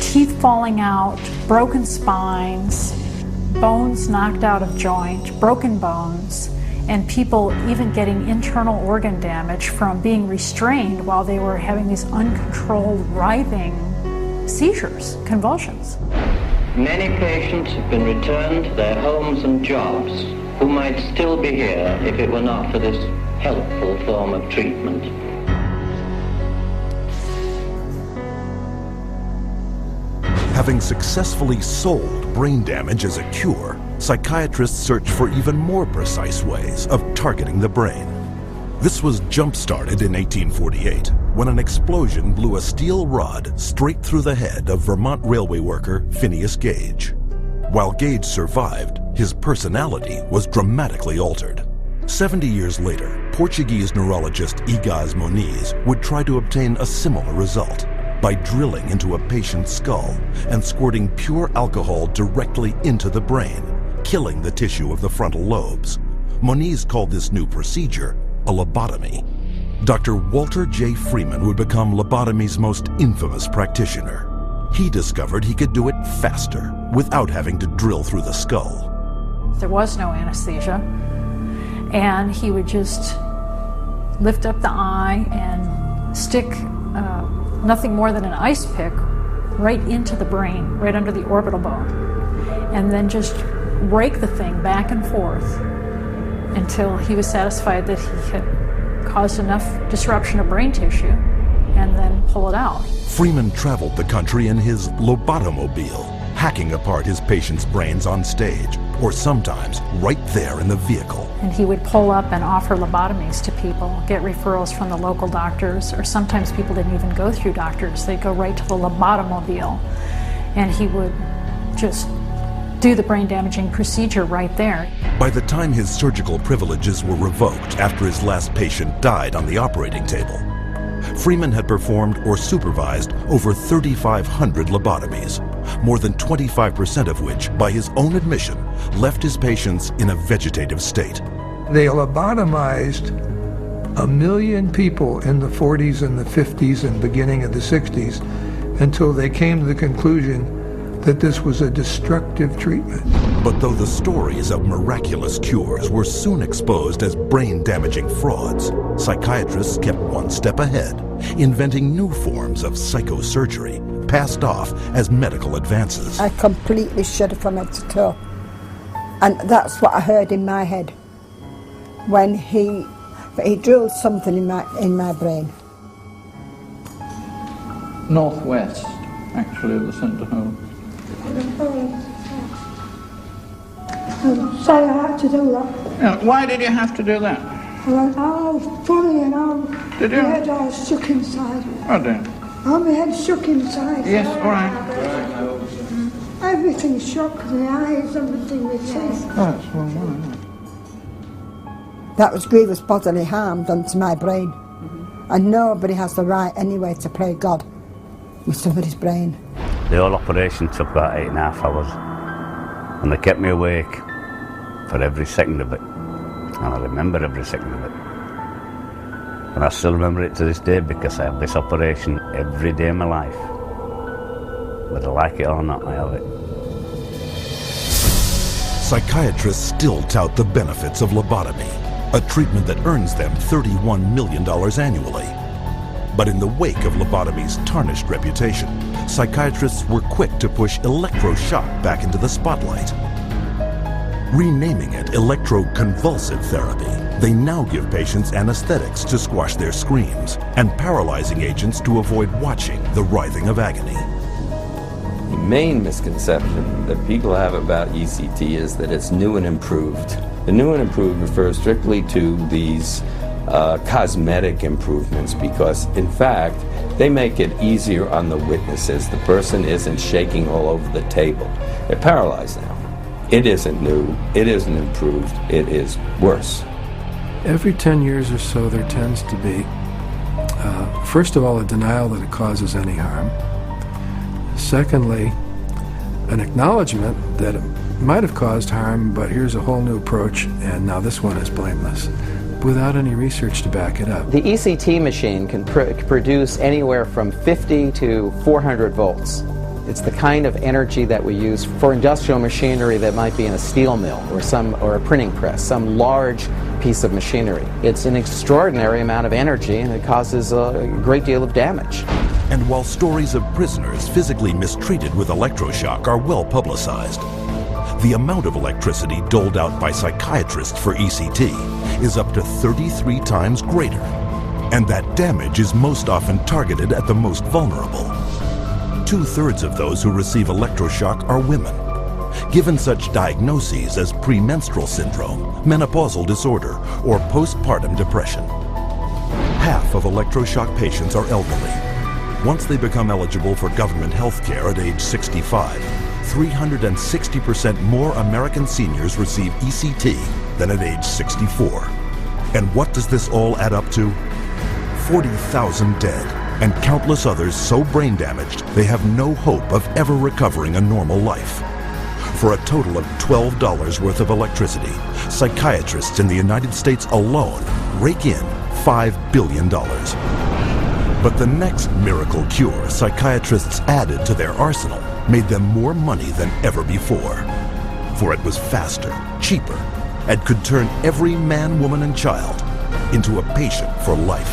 teeth falling out, broken spines, bones knocked out of joint, broken bones, and people even getting internal organ damage from being restrained while they were having these uncontrolled writhing seizures, convulsions. Many patients have been returned to their homes and jobs who might still be here if it were not for this helpful form of treatment. Having successfully sold brain damage as a cure, psychiatrists searched for even more precise ways of targeting the brain. This was jump-started in 1848 when an explosion blew a steel rod straight through the head of Vermont railway worker Phineas Gage. While Gage survived, his personality was dramatically altered. 70 years later, Portuguese neurologist Igaz Moniz would try to obtain a similar result by drilling into a patient's skull and squirting pure alcohol directly into the brain, killing the tissue of the frontal lobes. Moniz called this new procedure a lobotomy. Dr. Walter J. Freeman would become lobotomy's most infamous practitioner. He discovered he could do it faster without having to drill through the skull. There was no anesthesia. And he would just lift up the eye and stick nothing more than an ice pick right into the brain, right under the orbital bone, and then just rake the thing back and forth until he was satisfied that he had caused enough disruption of brain tissue, and then pull it out. Freeman traveled the country in his lobotomobile, hacking apart his patients' brains on stage, or sometimes right there in the vehicle. And he would pull up and offer lobotomies to people, get referrals from the local doctors, or sometimes people didn't even go through doctors. They'd go right to the lobotomobile, and he would just do the brain-damaging procedure right there. By the time his surgical privileges were revoked after his last patient died on the operating table, Freeman had performed or supervised over 3,500 lobotomies, more than 25% of which, by his own admission, left his patients in a vegetative state. They lobotomized 1 million people in the 40s and the 50s and beginning of the 60s until they came to the conclusion that this was a destructive treatment. But though the stories of miraculous cures were soon exposed as brain-damaging frauds, psychiatrists kept one step ahead, inventing new forms of psychosurgery, passed off as medical advances. I completely shuddered from head to toe. And that's what I heard in my head when he drilled something in my brain. Northwest, actually, of the centre home. Sorry, I had to do that. Yeah, why did you have to do that? I went, oh, funny, and Did you? my head all shook inside. Oh dear. Oh, my head shook inside. Yes, all right. Everything shook, the eyes, everything was teeth. Oh, that's one more. That was grievous bodily harm done to my brain. And nobody has the right anyway to play God with somebody's brain. The whole operation took about 8.5 hours, and they kept me awake for every second of it, and I remember every second of it. And I still remember it to this day because I have this operation every day of my life. Whether I like it or not, I have it. Psychiatrists still tout the benefits of lobotomy, a treatment that earns them $31 million annually. But in the wake of lobotomy's tarnished reputation, psychiatrists were quick to push electroshock back into the spotlight. Renaming it electroconvulsive therapy, they now give patients anesthetics to squash their screams and paralyzing agents to avoid watching the writhing of agony. The main misconception that people have about ECT is that it's new and improved. The new and improved refers strictly to these cosmetic improvements because, in fact, they make it easier on the witnesses. The person isn't shaking all over the table. They're paralyzed now. It isn't new, it isn't improved, it is worse. Every 10 years or so there tends to be, first of all, a denial that it causes any harm. Secondly, an acknowledgement that it might have caused harm, but here's a whole new approach, and now this one is blameless, without any research to back it up. The ECT machine can produce anywhere from 50 to 400 volts. It's the kind of energy that we use for industrial machinery that might be in a steel mill or a printing press, some large piece of machinery. It's an extraordinary amount of energy, and it causes a great deal of damage. And while stories of prisoners physically mistreated with electroshock are well publicized, the amount of electricity doled out by psychiatrists for ECT is up to 33 times greater. And that damage is most often targeted at the most vulnerable. 2/3 of those who receive electroshock are women, given such diagnoses as premenstrual syndrome, menopausal disorder, or postpartum depression. Half of electroshock patients are elderly. Once they become eligible for government health care at age 65, 360% more American seniors receive ECT than at age 64. And what does this all add up to? 40,000 dead, and countless others so brain damaged they have no hope of ever recovering a normal life. For a total of $12 worth of electricity, psychiatrists in the United States alone rake in $5 billion. But the next miracle cure psychiatrists added to their arsenal made them more money than ever before. for it was faster, cheaper, and could turn every man, woman, and child into a patient for life.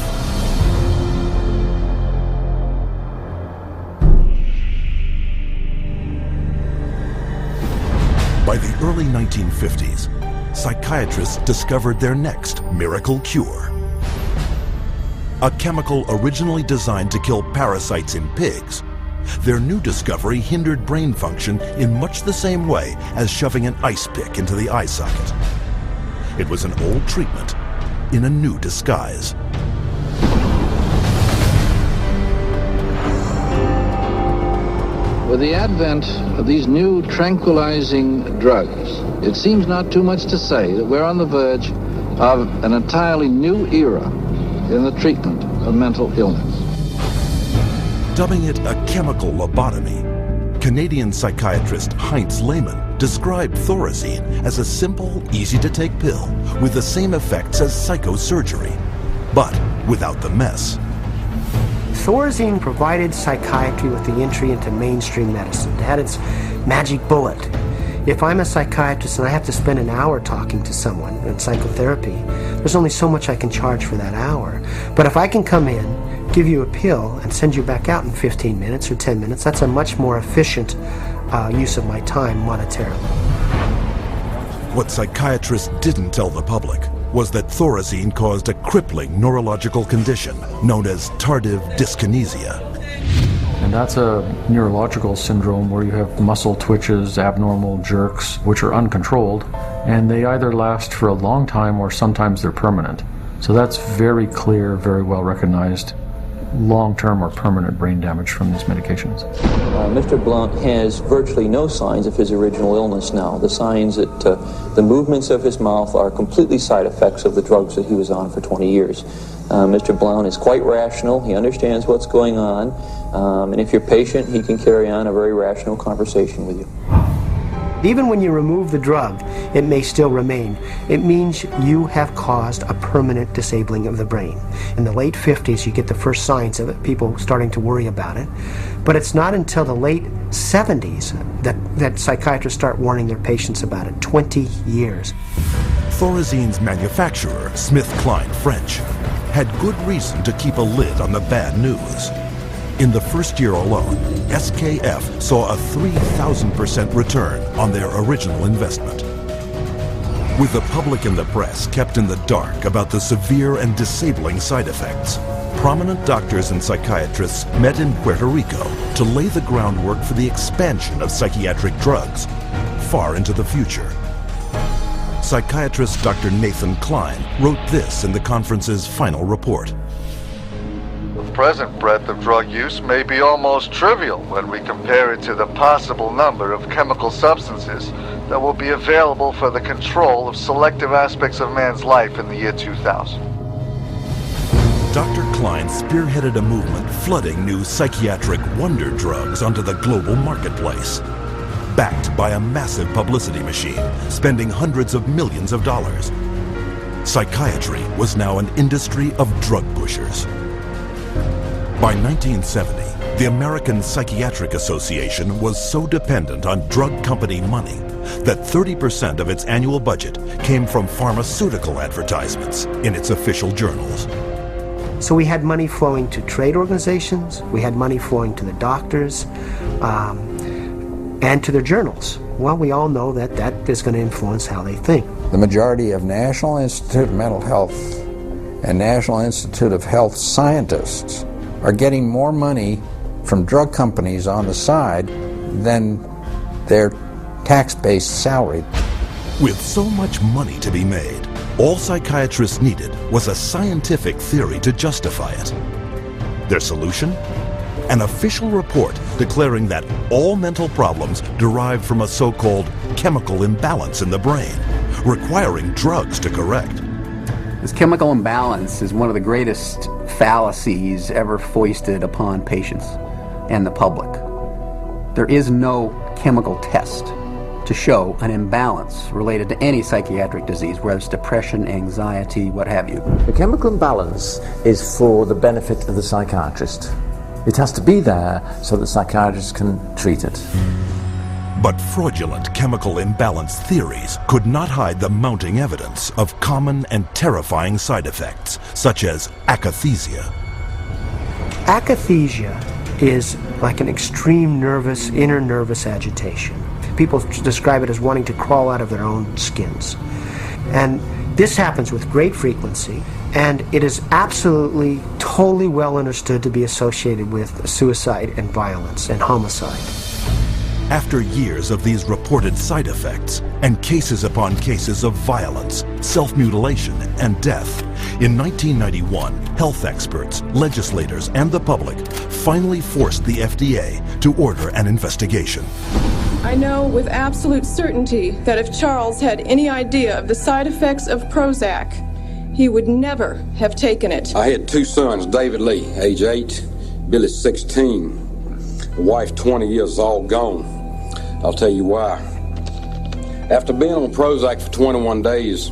By the early 1950s, psychiatrists discovered their next miracle cure. A chemical originally designed to kill parasites in pigs, their new discovery hindered brain function in much the same way as shoving an ice pick into the eye socket. It was an old treatment in a new disguise. With the advent of these new tranquilizing drugs, it seems not too much to say that we're on the verge of an entirely new era in the treatment of mental illness. Dubbing it a chemical lobotomy, Canadian psychiatrist Heinz Lehmann described Thorazine as a simple, easy-to-take pill with the same effects as psychosurgery, but without the mess. Thorazine provided psychiatry with the entry into mainstream medicine. It had its magic bullet. If I'm a psychiatrist and I have to spend an hour talking to someone in psychotherapy, there's only so much I can charge for that hour. But if I can come in, give you a pill, and send you back out in 15 minutes or 10 minutes, that's a much more efficient use of my time monetarily. What psychiatrists didn't tell the public was that Thorazine caused a crippling neurological condition known as tardive dyskinesia. And that's a neurological syndrome where you have muscle twitches, abnormal jerks, which are uncontrolled, and they either last for a long time or sometimes they're permanent. So that's very clear, very well recognized long-term or permanent brain damage from these medications. Mr. Blount has virtually no signs of his original illness now. The signs that the movements of his mouth are completely side effects of the drugs that he was on for 20 years. Mr. Blount is quite rational. He understands what's going on. And if you're patient, he can carry on a very rational conversation with you. Even when you remove the drug, it may still remain. It means you have caused a permanent disabling of the brain. In the late 50s, you get the first signs of it, people starting to worry about it. But it's not until the late 70s that psychiatrists start warning their patients about it, 20 years. Thorazine's manufacturer, SmithKline French, had good reason to keep a lid on the bad news. In the first year alone, SKF saw a 3,000% return on their original investment. With the public and the press kept in the dark about the severe and disabling side effects, prominent doctors and psychiatrists met in Puerto Rico to lay the groundwork for the expansion of psychiatric drugs far into the future. Psychiatrist Dr. Nathan Klein wrote this in the conference's final report. The present breadth of drug use may be almost trivial when we compare it to the possible number of chemical substances that will be available for the control of selective aspects of man's life in the year 2000. Dr. Klein spearheaded a movement flooding new psychiatric wonder drugs onto the global marketplace, backed by a massive publicity machine spending hundreds of millions of dollars. Psychiatry was now an industry of drug pushers. By 1970, the American Psychiatric Association was so dependent on drug company money that 30% of its annual budget came from pharmaceutical advertisements in its official journals. So we had money flowing to trade organizations, we had money flowing to the doctors, and to their journals. Well, we all know that that is going to influence how they think. The majority of National Institute of Mental Health and National Institute of Health scientists are getting more money from drug companies on the side than their tax-based salary. With so much money to be made, all psychiatrists needed was a scientific theory to justify it. Their solution? An official report declaring that all mental problems derive from a so-called chemical imbalance in the brain, requiring drugs to correct. This chemical imbalance is one of the greatest fallacies ever foisted upon patients and the public. There is no chemical test to show an imbalance related to any psychiatric disease, whether it's depression, anxiety, what have you. The chemical imbalance is for the benefit of the psychiatrist. It has to be there so that psychiatrists can treat it. But fraudulent chemical imbalance theories could not hide the mounting evidence of common and terrifying side effects, such as akathisia. Akathisia is like an extreme inner nervous agitation. People describe it as wanting to crawl out of their own skins. And this happens with great frequency, and it is absolutely, totally well understood to be associated with suicide and violence and homicide. After years of these reported side effects and cases upon cases of violence, self-mutilation, and death, in 1991, health experts, legislators, and the public finally forced the FDA to order an investigation. I know with absolute certainty that if Charles had any idea of the side effects of Prozac, he would never have taken it. I had two sons, David Lee, age 8, Billy 16. The wife 20 years, all gone. I'll tell you why. After being on Prozac for 21 days,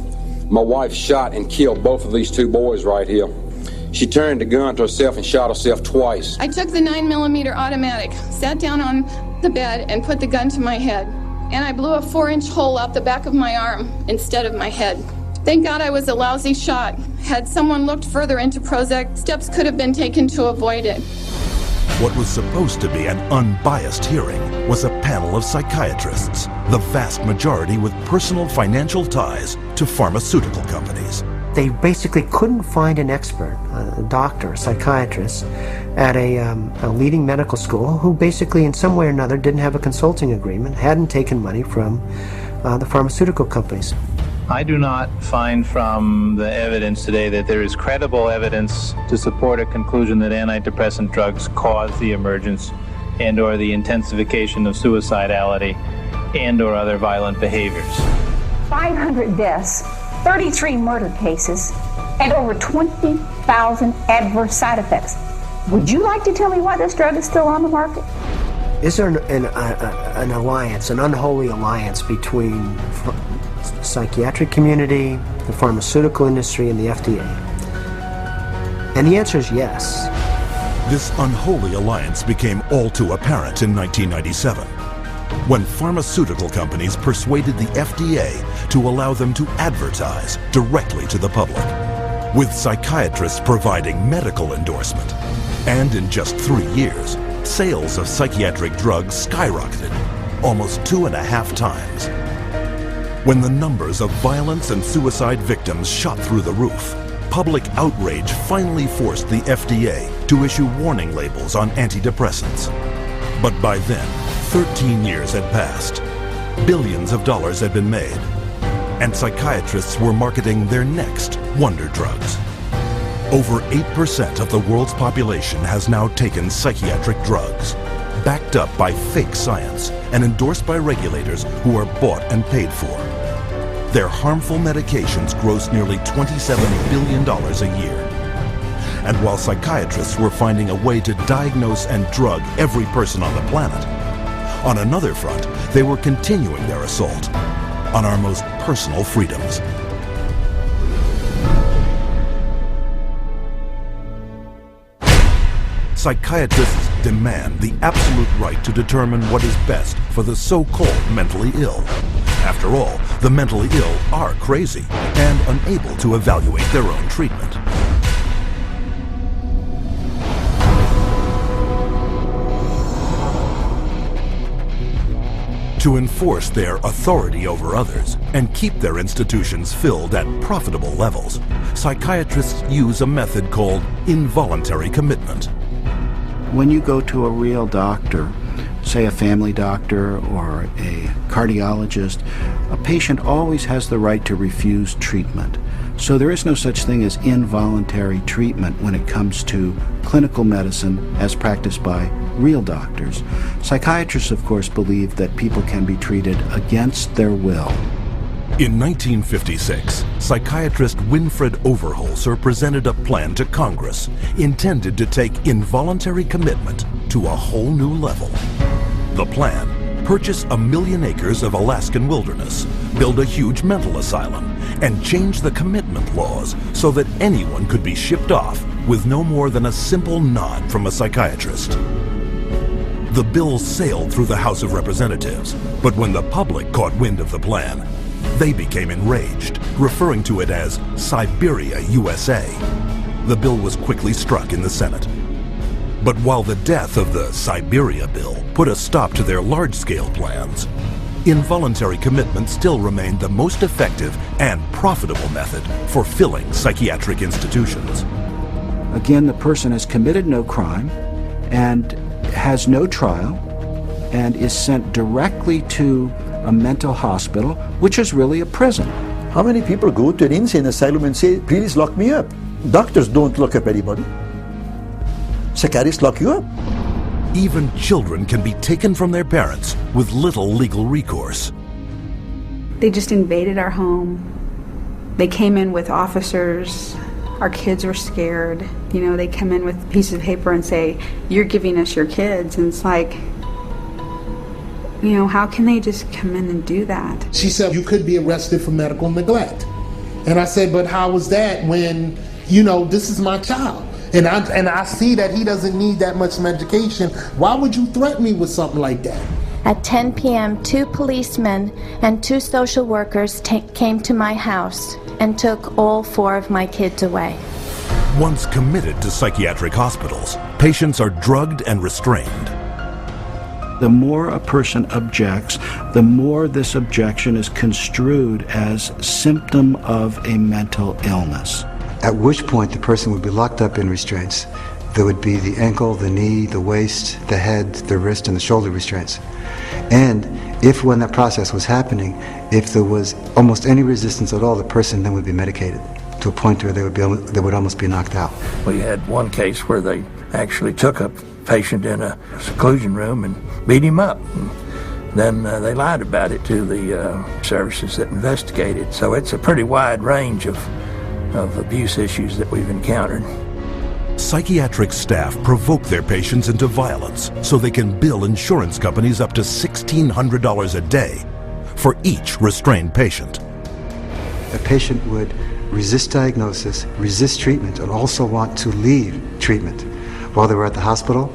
my wife shot and killed both of these two boys right here. She turned the gun to herself and shot herself twice. I took the 9mm automatic, sat down on the bed and put the gun to my head. And I blew a 4-inch hole out the back of my arm instead of my head. Thank God I was a lousy shot. Had someone looked further into Prozac, steps could have been taken to avoid it. What was supposed to be an unbiased hearing was a panel of psychiatrists, the vast majority with personal financial ties to pharmaceutical companies. They basically couldn't find an expert, a doctor, a psychiatrist, at a leading medical school who basically in some way or another didn't have a consulting agreement, hadn't taken money from the pharmaceutical companies. I do not find from the evidence today that there is credible evidence to support a conclusion that antidepressant drugs cause the emergence and or the intensification of suicidality and or other violent behaviors. 500 deaths, 33 murder cases, and over 20,000 adverse side effects. Would you like to tell me why this drug is still on the market? Is there an alliance, an unholy alliance between the psychiatric community, the pharmaceutical industry, and the FDA? And the answer is yes. This unholy alliance became all too apparent in 1997, when pharmaceutical companies persuaded the FDA to allow them to advertise directly to the public, with psychiatrists providing medical endorsement. And in just 3 years, sales of psychiatric drugs skyrocketed, almost 2.5 times. When the numbers of violence and suicide victims shot through the roof, public outrage finally forced the FDA to issue warning labels on antidepressants. But by then, 13 years had passed, billions of dollars had been made, and psychiatrists were marketing their next wonder drugs. Over 8% of the world's population has now taken psychiatric drugs, backed up by fake science and endorsed by regulators who are bought and paid for. Their harmful medications gross nearly $27 billion a year. And while psychiatrists were finding a way to diagnose and drug every person on the planet, on another front, they were continuing their assault on our most personal freedoms. Psychiatrists demand the absolute right to determine what is best for the so-called mentally ill. After all, the mentally ill are crazy and unable to evaluate their own treatment. To enforce their authority over others and keep their institutions filled at profitable levels, psychiatrists use a method called involuntary commitment. When you go to a real doctor, say a family doctor or a cardiologist, a patient always has the right to refuse treatment. So there is no such thing as involuntary treatment when it comes to clinical medicine as practiced by real doctors. Psychiatrists, of course, believe that people can be treated against their will. In 1956, psychiatrist Winfred Overholser presented a plan to Congress intended to take involuntary commitment to a whole new level. The plan: purchase 1 million acres of Alaskan wilderness, build a huge mental asylum, and change the commitment laws so that anyone could be shipped off with no more than a simple nod from a psychiatrist. The bill sailed through the House of Representatives, but when the public caught wind of the plan, they became enraged, referring to it as Siberia, USA. The bill was quickly struck in the Senate. But while the death of the Siberia bill put a stop to their large-scale plans, involuntary commitment still remained the most effective and profitable method for filling psychiatric institutions. Again, the person has committed no crime and has no trial and is sent directly to a mental hospital, which is really a prison. How many people go to an insane asylum and say, please lock me up? Doctors don't lock up anybody. Psychiatrists lock you up. Even children can be taken from their parents with little legal recourse. They just invaded our home. They came in with officers. Our kids were scared. You know, they come in with pieces of paper and say, you're giving us your kids. And it's like, you know, how can they just come in and do that? She said, you could be arrested for medical neglect. And I said, but how was that when, you know, this is my child? And I see that he doesn't need that much medication. Why would you threaten me with something like that? At 10 p.m., 2 policemen and 2 social workers came to my house and took all 4 of my kids away. Once committed to psychiatric hospitals, patients are drugged and restrained. The more a person objects, the more this objection is construed as symptom of a mental illness. At which point the person would be locked up in restraints. There would be the ankle, the knee, the waist, the head, the wrist, and the shoulder restraints. And if when that process was happening, if there was almost any resistance at all, the person then would be medicated to a point where they would almost be knocked out. We had one case where they actually took a patient in a seclusion room and beat him up. And then they lied about it to the services that investigated. So it's a pretty wide range of abuse issues that we've encountered. Psychiatric staff provoke their patients into violence so they can bill insurance companies up to $1,600 a day for each restrained patient. A patient would resist diagnosis, resist treatment, and also want to leave treatment while they were at the hospital.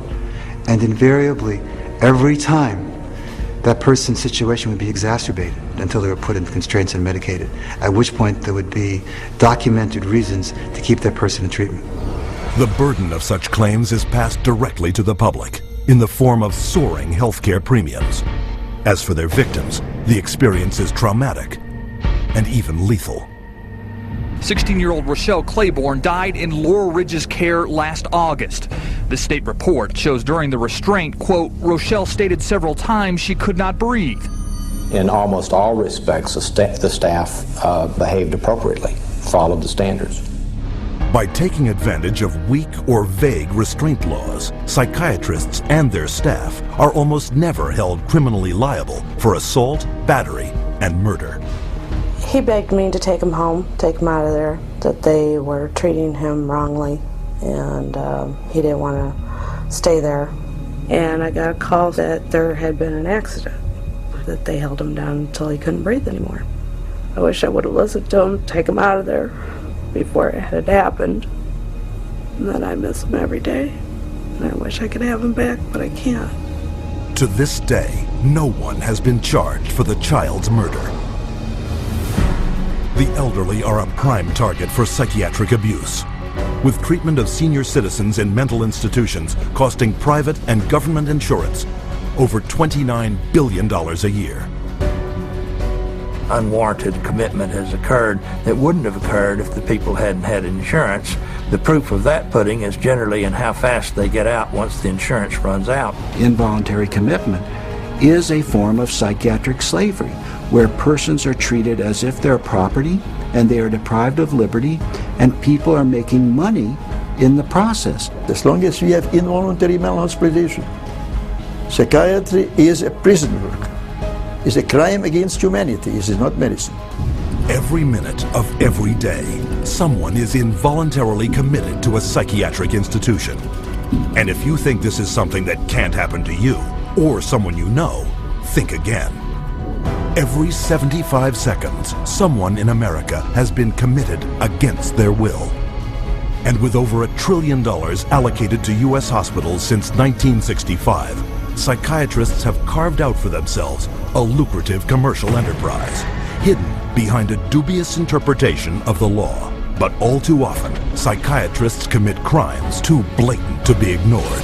And invariably, every time, that person's situation would be exacerbated until they were put in constraints and medicated, at which point there would be documented reasons to keep that person in treatment. The burden of such claims is passed directly to the public in the form of soaring healthcare premiums. As for their victims, the experience is traumatic and even lethal. 16-year-old Rochelle Claiborne died in Laurel Ridge's care last August. The state report shows during the restraint, quote, Rochelle stated several times she could not breathe. In almost all respects, the staff behaved appropriately, followed the standards. By taking advantage of weak or vague restraint laws, psychiatrists and their staff are almost never held criminally liable for assault, battery, and murder. He begged me to take him home, take him out of there, that they were treating him wrongly, and he didn't want to stay there. And I got a call that there had been an accident, that they held him down until he couldn't breathe anymore. I wish I would have listened to him, take him out of there before it had happened. And then I miss him every day. And I wish I could have him back, but I can't. To this day, no one has been charged for the child's murder. The elderly are a prime target for psychiatric abuse, with treatment of senior citizens in mental institutions costing private and government insurance over $29 billion a year. Unwarranted commitment has occurred that wouldn't have occurred if the people hadn't had insurance. The proof of that pudding is generally in how fast they get out once the insurance runs out. Involuntary commitment is a form of psychiatric slavery, where persons are treated as if they're property and they are deprived of liberty, and people are making money in the process. As long as we have involuntary mental hospitalization, psychiatry is a prison work. It's a crime against humanity. It is not medicine. Every minute of every day, someone is involuntarily committed to a psychiatric institution. And if you think this is something that can't happen to you or someone you know, think again. Every 75 seconds, someone in America has been committed against their will. And with over $1 trillion allocated to U.S. hospitals since 1965, psychiatrists have carved out for themselves a lucrative commercial enterprise, hidden behind a dubious interpretation of the law. But all too often, psychiatrists commit crimes too blatant to be ignored.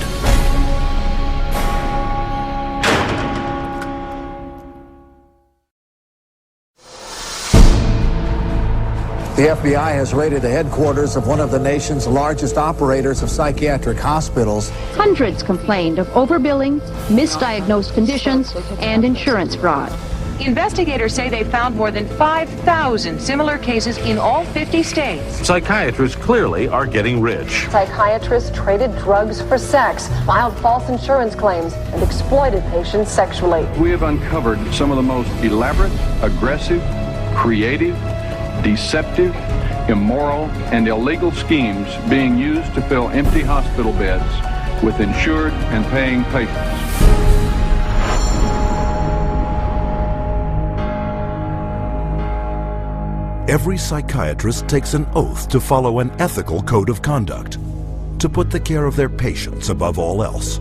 The FBI has raided the headquarters of one of the nation's largest operators of psychiatric hospitals. Hundreds complained of overbilling, misdiagnosed conditions, and insurance fraud. Investigators say they found more than 5,000 similar cases in all 50 states. Psychiatrists clearly are getting rich. Psychiatrists traded drugs for sex, filed false insurance claims, and exploited patients sexually. We have uncovered some of the most elaborate, aggressive, creative, deceptive, immoral, and illegal schemes being used to fill empty hospital beds with insured and paying patients. Every psychiatrist takes an oath to follow an ethical code of conduct, to put the care of their patients above all else.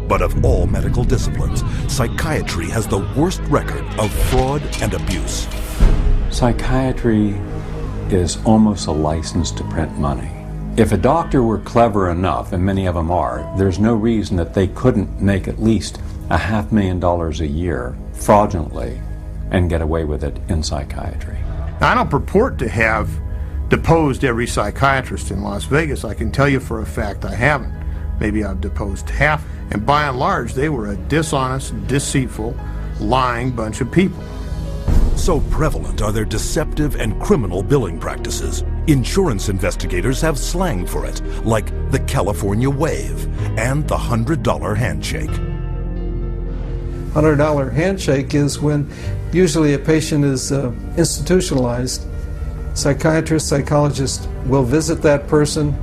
But of all medical disciplines, psychiatry has the worst record of fraud and abuse. Psychiatry is almost a license to print money. If a doctor were clever enough, and many of them are, there's no reason that they couldn't make at least $500,000 a year fraudulently and get away with it in psychiatry. I don't purport to have deposed every psychiatrist in Las Vegas. I can tell you for a fact I haven't. Maybe I've deposed half, and by and large they were a dishonest, deceitful, lying bunch of people. So prevalent are their deceptive and criminal billing practices, insurance investigators have slang for it, like the California wave and the $100 handshake. $100 handshake is when usually a patient is institutionalized. Psychiatrist, psychologist will visit that person,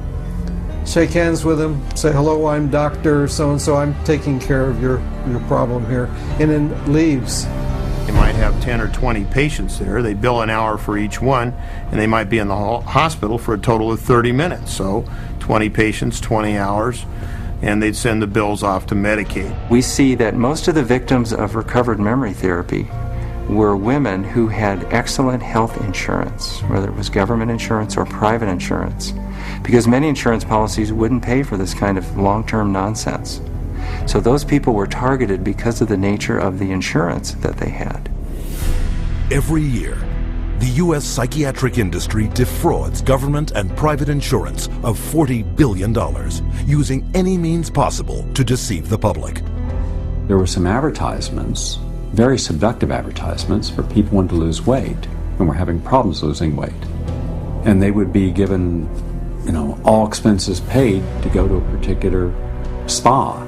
shake hands with them, say, hello, I'm Dr. so-and-so, I'm taking care of your problem here, and then leaves. They might have 10 or 20 patients there. They bill an hour for each one, and they might be in the hospital for a total of 30 minutes. So 20 patients, 20 hours, and they'd send the bills off to Medicaid. We see that most of the victims of recovered memory therapy were women who had excellent health insurance, whether it was government insurance or private insurance, because many insurance policies wouldn't pay for this kind of long-term nonsense. So those people were targeted because of the nature of the insurance that they had. Every year, the U.S. psychiatric industry defrauds government and private insurance of $40 billion, using any means possible to deceive the public. There were some advertisements, very seductive advertisements, for people wanting to lose weight and were having problems losing weight. And they would be given, all expenses paid to go to a particular spa.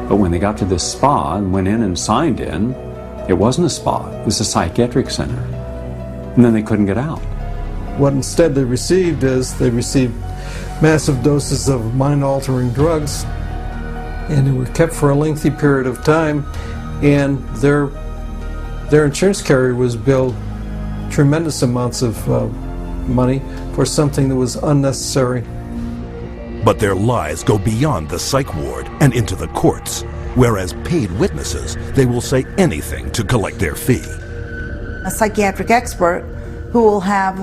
But when they got to this spa and went in and signed in, it wasn't a spa, it was a psychiatric center. And then they couldn't get out. What instead they received is they received massive doses of mind-altering drugs, and they were kept for a lengthy period of time, and their insurance carrier was billed tremendous amounts of money for something that was unnecessary. But their lies go beyond the psych ward and into the courts, whereas paid witnesses, they will say anything to collect their fee. A psychiatric expert who will have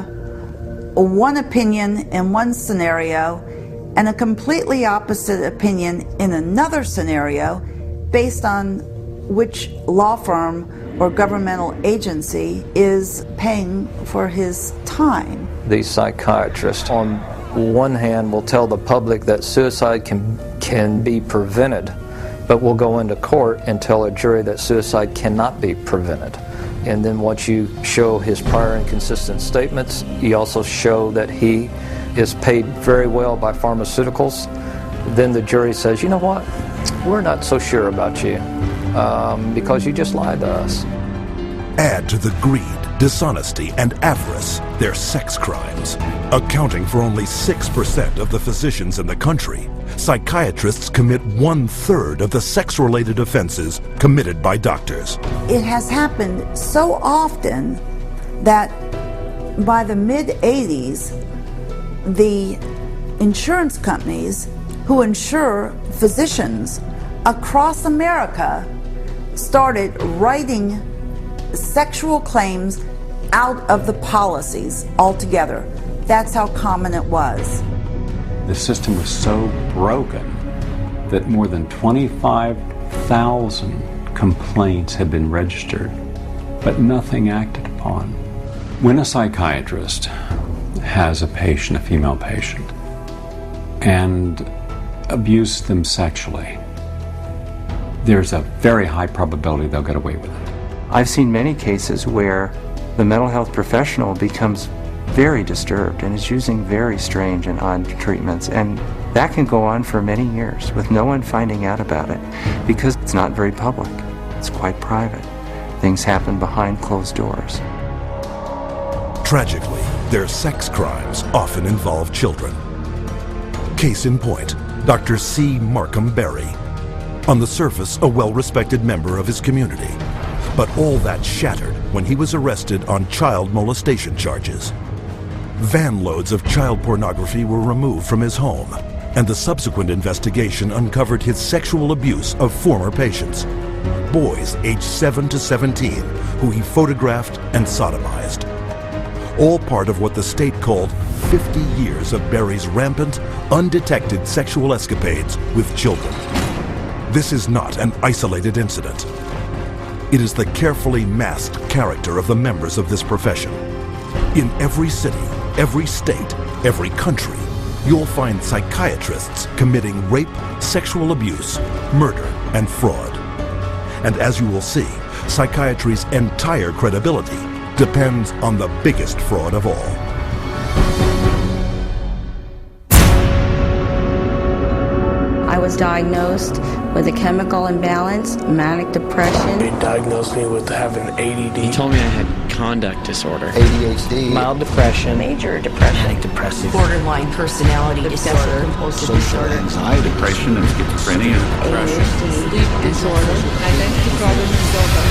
one opinion in one scenario and a completely opposite opinion in another scenario based on which law firm or governmental agency is paying for his time. These psychiatrists, on one hand, will tell the public that suicide can be prevented, but will go into court and tell a jury that suicide cannot be prevented. And then once you show his prior inconsistent statements, you also show that he is paid very well by pharmaceuticals, then the jury says, you know what, we're not so sure about you because you just lied to us. Add to the greed, dishonesty, and avarice their sex crimes. Accounting for only 6% of the physicians in the country, psychiatrists commit 1/3 of the sex-related offenses committed by doctors. It has happened so often that by the mid-'80s, the insurance companies who insure physicians across America started writing sexual claims out of the policies altogether. That's how common it was. The system was so broken that more than 25,000 complaints had been registered, but nothing acted upon. When a psychiatrist has a patient, a female patient, and abused them sexually, there's a very high probability they'll get away with it. I've seen many cases where the mental health professional becomes very disturbed and is using very strange and odd treatments, and that can go on for many years with no one finding out about it because it's not very public. It's quite private. Things happen behind closed doors. Tragically, their sex crimes often involve children. Case in point, Dr. C. Markham Berry. On the surface, a well-respected member of his community. But all that shattered when he was arrested on child molestation charges. Van loads of child pornography were removed from his home, and the subsequent investigation uncovered his sexual abuse of former patients, boys aged 7 to 17, who he photographed and sodomized. All part of what the state called 50 years of Berry's rampant, undetected sexual escapades with children. This is not an isolated incident. It is the carefully masked character of the members of this profession. In every city, every state, every country, you'll find psychiatrists committing rape, sexual abuse, murder, and fraud. And as you will see, psychiatry's entire credibility depends on the biggest fraud of all. I was diagnosed with a chemical imbalance, manic depression. They diagnosed me with having ADD. He told me I had conduct disorder, ADHD, mild depression, major depression, manic depressive, borderline personality disorder, compulsive disorder, anxiety, depression, and schizophrenia, depression, sleep disorder, identity problem disorder.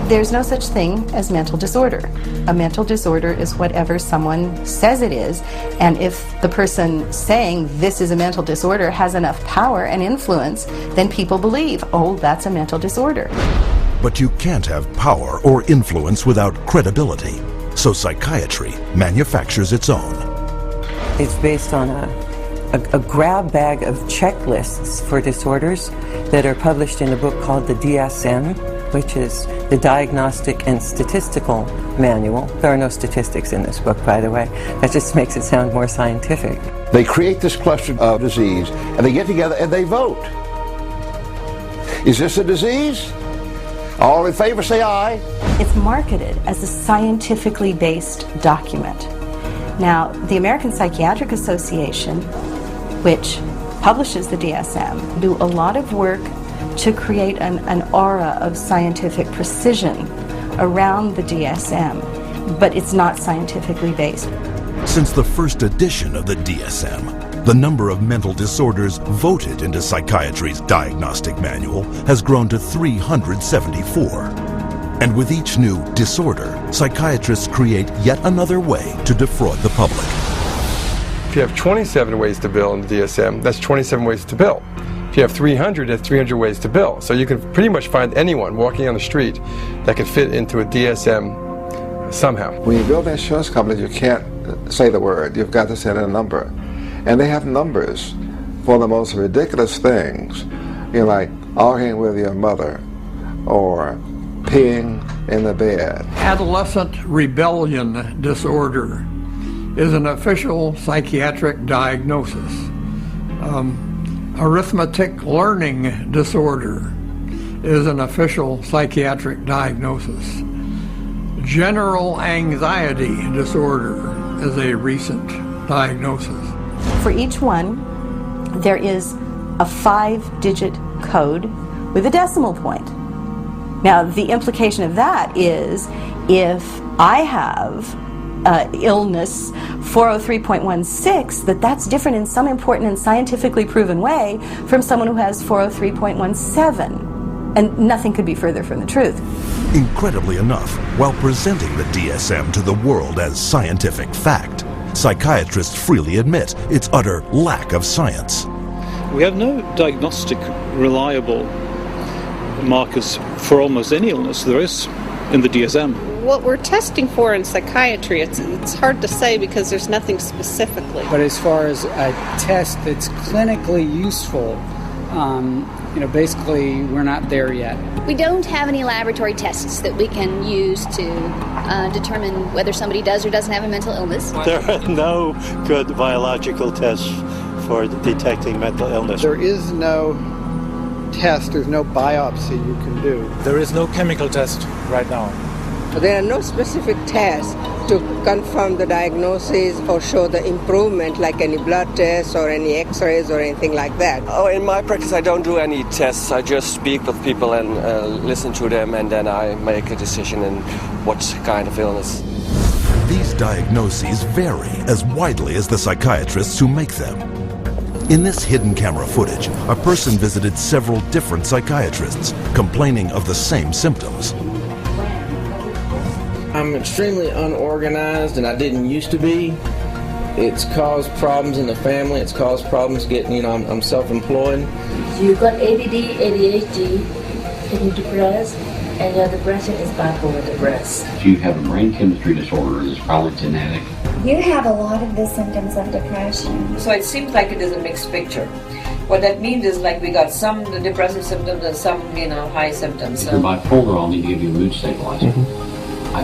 There's no such thing as mental disorder. A mental disorder is whatever someone says it is, and if the person saying this is a mental disorder has enough power and influence, then people believe, oh, that's a mental disorder. But you can't have power or influence without credibility, so psychiatry manufactures its own. It's based on a grab bag of checklists for disorders that are published in a book called the DSM, which is the Diagnostic and Statistical Manual. There are no statistics in this book, by the way. That just makes it sound more scientific. They create this cluster of disease, and they get together and they vote. Is this a disease? All in favor, say aye. It's marketed as a scientifically based document. Now, the American Psychiatric Association, which publishes the DSM, do a lot of work to create an aura of scientific precision around the DSM, but it's not scientifically based. Since the first edition of the DSM, the number of mental disorders voted into psychiatry's diagnostic manual has grown to 374. And with each new disorder, psychiatrists create yet another way to defraud the public. If you have 27 ways to bill in the DSM, that's 27 ways to bill. If you have 300, that's 300 ways to bill. So you can pretty much find anyone walking on the street that could fit into a DSM somehow. When you build insurance companies, you can't say the word. You've got to send in a number. And they have numbers for the most ridiculous things. You know, like arguing with your mother or peeing in the bed. Adolescent rebellion disorder is an official psychiatric diagnosis. Arithmetic learning disorder is an official psychiatric diagnosis. General anxiety disorder is a recent diagnosis. For each one, there is a 5-digit code with a decimal point. Now, the implication of that is if I have illness 403.16, that's different in some important and scientifically proven way from someone who has 403.17. And nothing could be further from the truth. Incredibly enough, while presenting the DSM to the world as scientific fact, Psychiatrists freely admit its utter lack of science. We have no diagnostic reliable markers for almost any illness there is in the DSM. What we're testing for in psychiatry, it's hard to say because there's nothing specifically. But as far as a test that's clinically useful, basically we're not there yet. We don't have any laboratory tests that we can use to determine whether somebody does or doesn't have a mental illness. There are no good biological tests for detecting mental illness. There is no test, there's no biopsy you can do. There is no chemical test right now. There are no specific tests to confirm the diagnosis or show the improvement, like any blood tests or any x-rays or anything like that. Oh, in my practice I don't do any tests. I just speak with people and listen to them, and then I make a decision in what kind of illness. These diagnoses vary as widely as the psychiatrists who make them. In this hidden camera footage, a person visited several different psychiatrists, complaining of the same symptoms. I'm extremely unorganized, and I didn't used to be. It's caused problems in the family. It's caused problems getting, I'm self-employed. You've got ADD, ADHD, and you're depressed, and your depression is bipolar depressed. If you have a brain chemistry disorder, it's probably genetic. You have a lot of the symptoms of depression. So it seems like it is a mixed picture. What that means is like we got some depressive symptoms and some, high symptoms. If you're bipolar, I'll need to give you a mood stabilizer.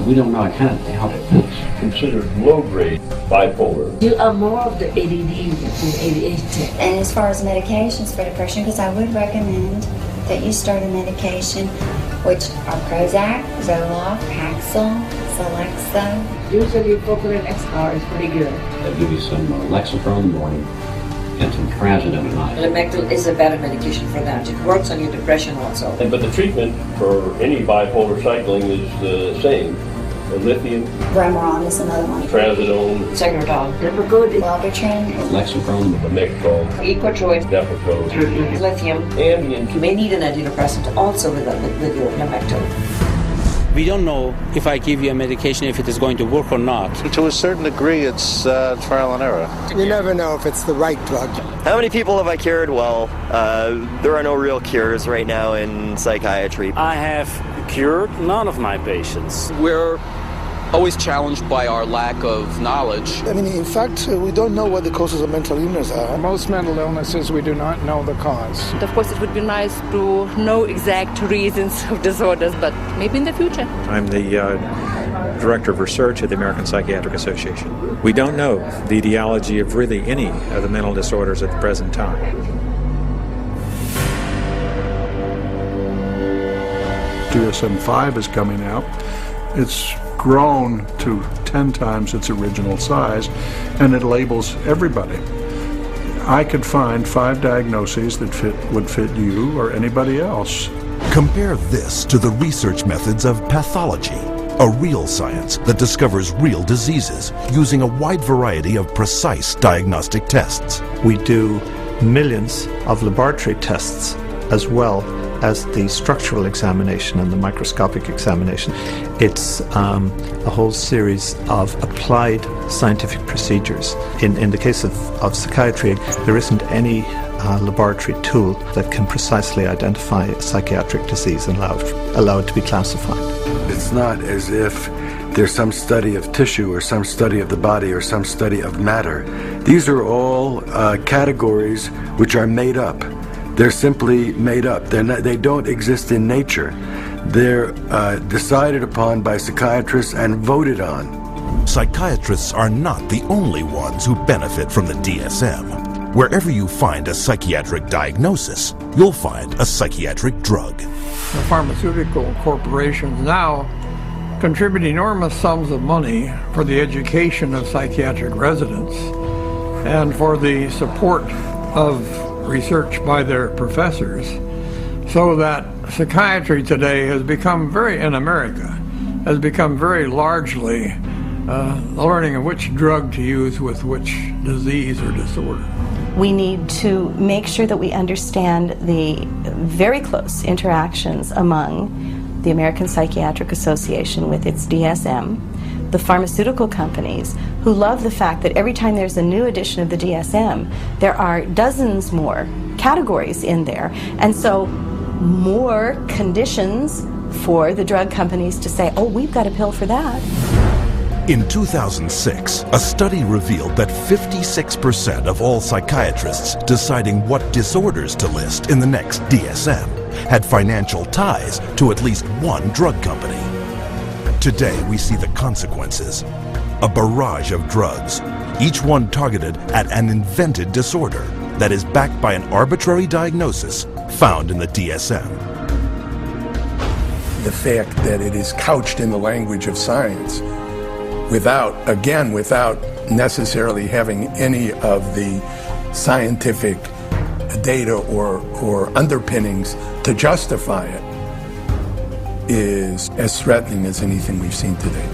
We don't know. I can't doubt it. It's considered low-grade bipolar. You are more of the ADD than ADHD. And as far as medications for depression, because I would recommend that you start a medication, which are Prozac, Zoloft, Paxil, Celexa. Usually Poprilično XR is pretty good. I'll give you some Lexapro in the morning and some Prevedeno at night. Lamictal is a better medication for that. It works on your depression also. But the treatment for any bipolar cycling is the same. The lithium, Remeron is another one. Trazodone, Segretol, Lipigood, Wellbutrin, Lexapro, Lamictal, Equitroid, Depakote, lithium, Ambien. You may need an antidepressant also with your Lamictal. We don't know if I give you a medication if it is going to work or not. To a certain degree, it's trial and error. You never know if it's the right drug. How many people have I cured? Well, there are no real cures right now in psychiatry. I have cured none of my patients. We're always challenged by our lack of knowledge. In fact, we don't know what the causes of mental illness are. Most mental illnesses, we do not know the cause. Of course, it would be nice to know exact reasons of disorders, but maybe in the future. I'm the Director of Research at the American Psychiatric Association. We don't know the etiology of really any of the mental disorders at the present time. DSM-5 is coming out. It's grown to 10 times its original size, and it labels everybody. I could find 5 diagnoses that would fit you or anybody else. Compare this to the research methods of pathology, a real science that discovers real diseases using a wide variety of precise diagnostic tests. We do millions of laboratory tests as well as the structural examination and the microscopic examination. It's a whole series of applied scientific procedures. In the case of psychiatry, there isn't any laboratory tool that can precisely identify a psychiatric disease and allow it to be classified. It's not as if there's some study of tissue or some study of the body or some study of matter. These are all categories which are made up. They're simply made up. They don't exist in nature. They're decided upon by psychiatrists and voted on. Psychiatrists are not the only ones who benefit from the DSM. Wherever you find a psychiatric diagnosis, you'll find a psychiatric drug. The pharmaceutical corporations now contribute enormous sums of money for the education of psychiatric residents and for the support of research by their professors, so that psychiatry today has become in America, has become very largely the learning of which drug to use with which disease or disorder. We need to make sure that we understand the very close interactions among the American Psychiatric Association with its DSM, the pharmaceutical companies, who love the fact that every time there's a new edition of the DSM, there are dozens more categories in there, and so more conditions for the drug companies to say, oh, we've got a pill for that. In 2006, a study revealed that 56% of all psychiatrists deciding what disorders to list in the next DSM had financial ties to at least one drug company. Today, we see the consequences. A barrage of drugs, each one targeted at an invented disorder that is backed by an arbitrary diagnosis found in the DSM. The fact that it is couched in the language of science without necessarily having any of the scientific data or underpinnings to justify it is as threatening as anything we've seen today.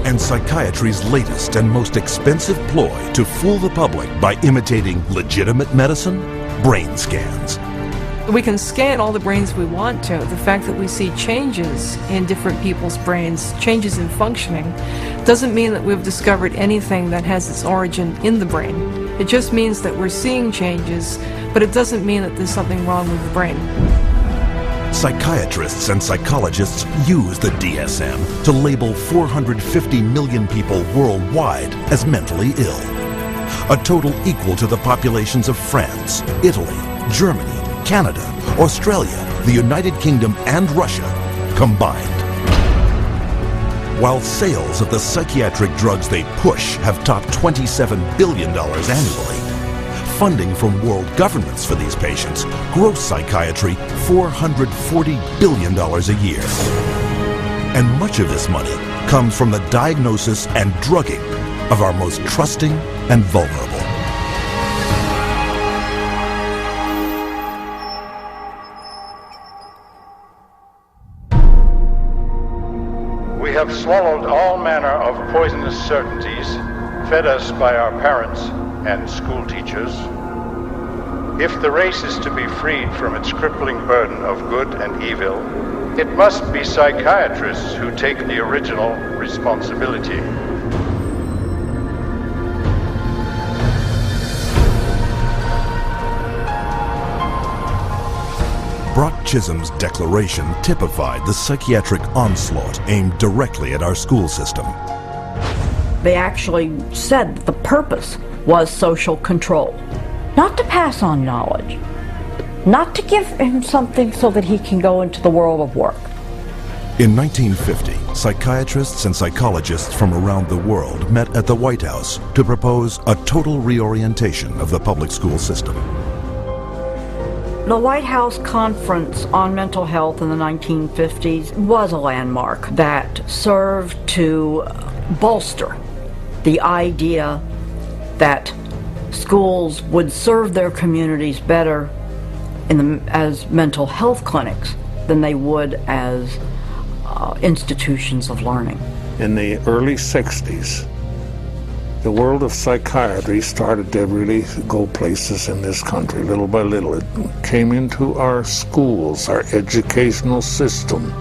And psychiatry's latest and most expensive ploy to fool the public by imitating legitimate medicine? Brain scans. We can scan all the brains we want to. The fact that we see changes in different people's brains, changes in functioning, doesn't mean that we've discovered anything that has its origin in the brain. It just means that we're seeing changes, but it doesn't mean that there's something wrong with the brain. Psychiatrists and psychologists use the DSM to label 450 million people worldwide as mentally ill. A total equal to the populations of France, Italy, Germany, Canada, Australia, the United Kingdom, and Russia combined. While sales of the psychiatric drugs they push have topped $27 billion annually, funding from world governments for these patients gross psychiatry $440 billion a year. And much of this money comes from the diagnosis and drugging of our most trusting and vulnerable. We have swallowed all manner of poisonous certainties fed us by our parents and school teachers. If the race is to be freed from its crippling burden of good and evil, it must be psychiatrists who take the original responsibility. Brock Chisholm's declaration typified the psychiatric onslaught aimed directly at our school system. They actually said that the purpose was social control, not to pass on knowledge, not to give him something so that he can go into the world of work. In 1950, psychiatrists and psychologists from around the world met at the White House to propose a total reorientation of the public school system. The White House Conference on Mental Health in the 1950s was a landmark that served to bolster the idea that schools would serve their communities better as mental health clinics than they would as institutions of learning. In the early 60s, the world of psychiatry started to really go places in this country. Little by little, it came into our schools, our educational system.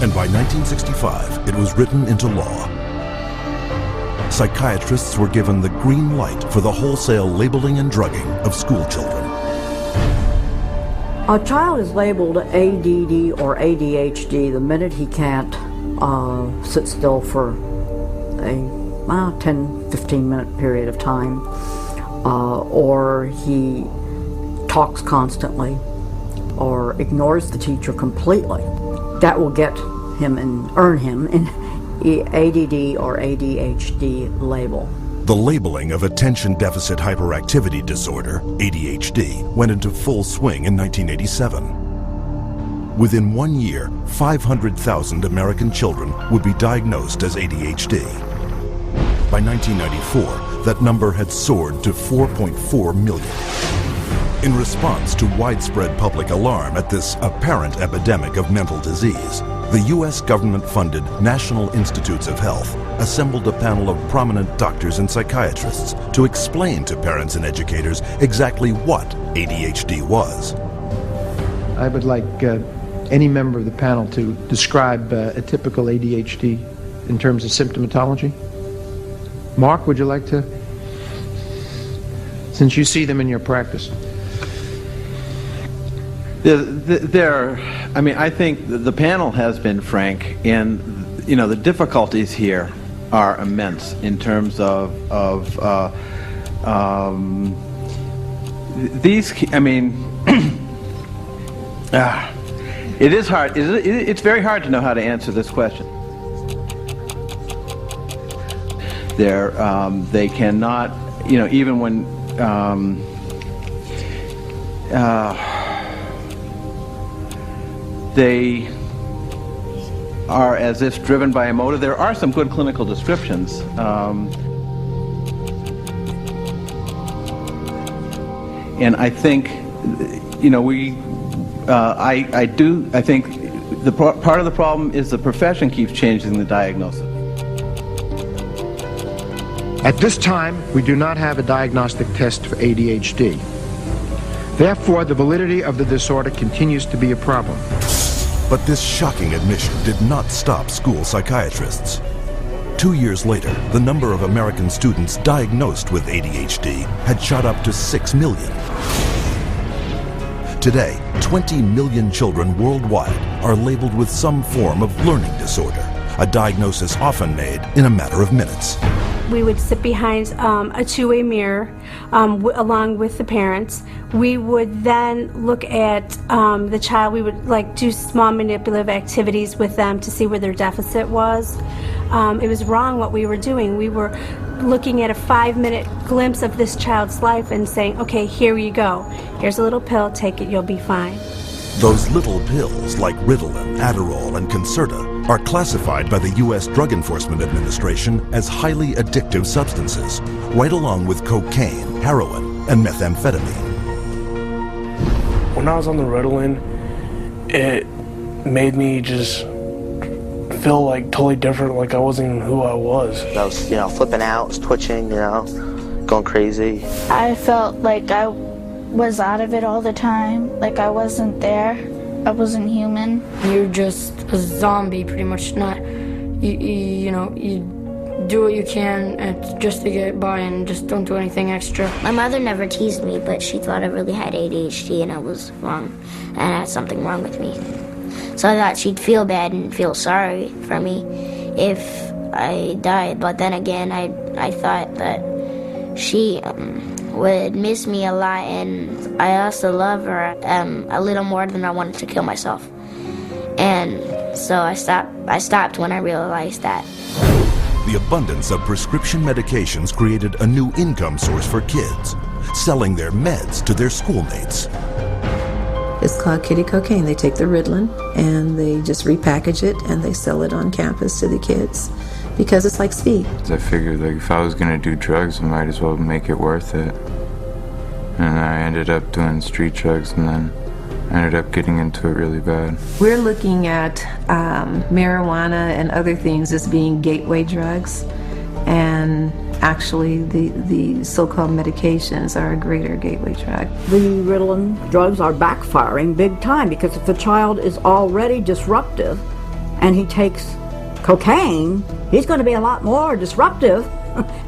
And by 1965, it was written into law. Psychiatrists were given the green light for the wholesale labeling and drugging of school children. A child is labeled ADD or ADHD the minute he can't sit still for a 10-15 minute period of time, or he talks constantly or ignores the teacher completely. That will get him and earn him an ADD or ADHD label. The labeling of attention deficit hyperactivity disorder, ADHD, went into full swing in 1987. Within 1 year, 500,000 American children would be diagnosed as ADHD. By 1994, that number had soared to 4.4 million. In response to widespread public alarm at this apparent epidemic of mental disease, the U.S. government-funded National Institutes of Health assembled a panel of prominent doctors and psychiatrists to explain to parents and educators exactly what ADHD was. I would like any member of the panel to describe a typical ADHD in terms of symptomatology? Mark, would you like to? Since you see them in your practice. I think the panel has been frank, and the difficulties here are immense in terms of these. It is hard. It's very hard to know how to answer this question. They cannot, even when they are as if driven by a motive. There are some good clinical descriptions. And I think, I think part of the problem is the profession keeps changing the diagnosis. At this time, we do not have a diagnostic test for ADHD. Therefore, the validity of the disorder continues to be a problem. But this shocking admission did not stop school psychiatrists. 2 years later, the number of American students diagnosed with ADHD had shot up to 6 million. Today, 20 million children worldwide are labeled with some form of learning disorder, a diagnosis often made in a matter of minutes. We would sit behind a two-way mirror along with the parents. We would then look at the child. We would do small manipulative activities with them to see where their deficit was. It was wrong what we were doing. We were looking at a 5-minute glimpse of this child's life and saying, okay, here you go. Here's a little pill, take it, you'll be fine. Those little pills like Ritalin, Adderall, and Concerta are classified by the U.S. Drug Enforcement Administration as highly addictive substances, right along with cocaine, heroin, and methamphetamine. When I was on the Ritalin, it made me just feel totally different, like I wasn't who I was. I was, flipping out, was twitching, going crazy. I felt like I was out of it all the time, like I wasn't there. I wasn't human. You're just a zombie, pretty much. You do what you can just to get by and just don't do anything extra. My mother never teased me, but she thought I really had ADHD and I was wrong, and I had something wrong with me. So I thought she'd feel bad and feel sorry for me if I died. But then again, I thought that she would miss me a lot, and I also love her a little more than I wanted to kill myself. And so I stopped when I realized that. The abundance of prescription medications created a new income source for kids, selling their meds to their schoolmates. It's called kitty cocaine. They take the Ritalin and they just repackage it and they sell it on campus to the kids because it's like speed. I figured if I was going to do drugs, I might as well make it worth it. And I ended up doing street drugs, and then I ended up getting into it really bad. We're looking at marijuana and other things as being gateway drugs, and actually the so-called medications are a greater gateway drug. The Ritalin drugs are backfiring big time because if the child is already disruptive and he takes cocaine, he's going to be a lot more disruptive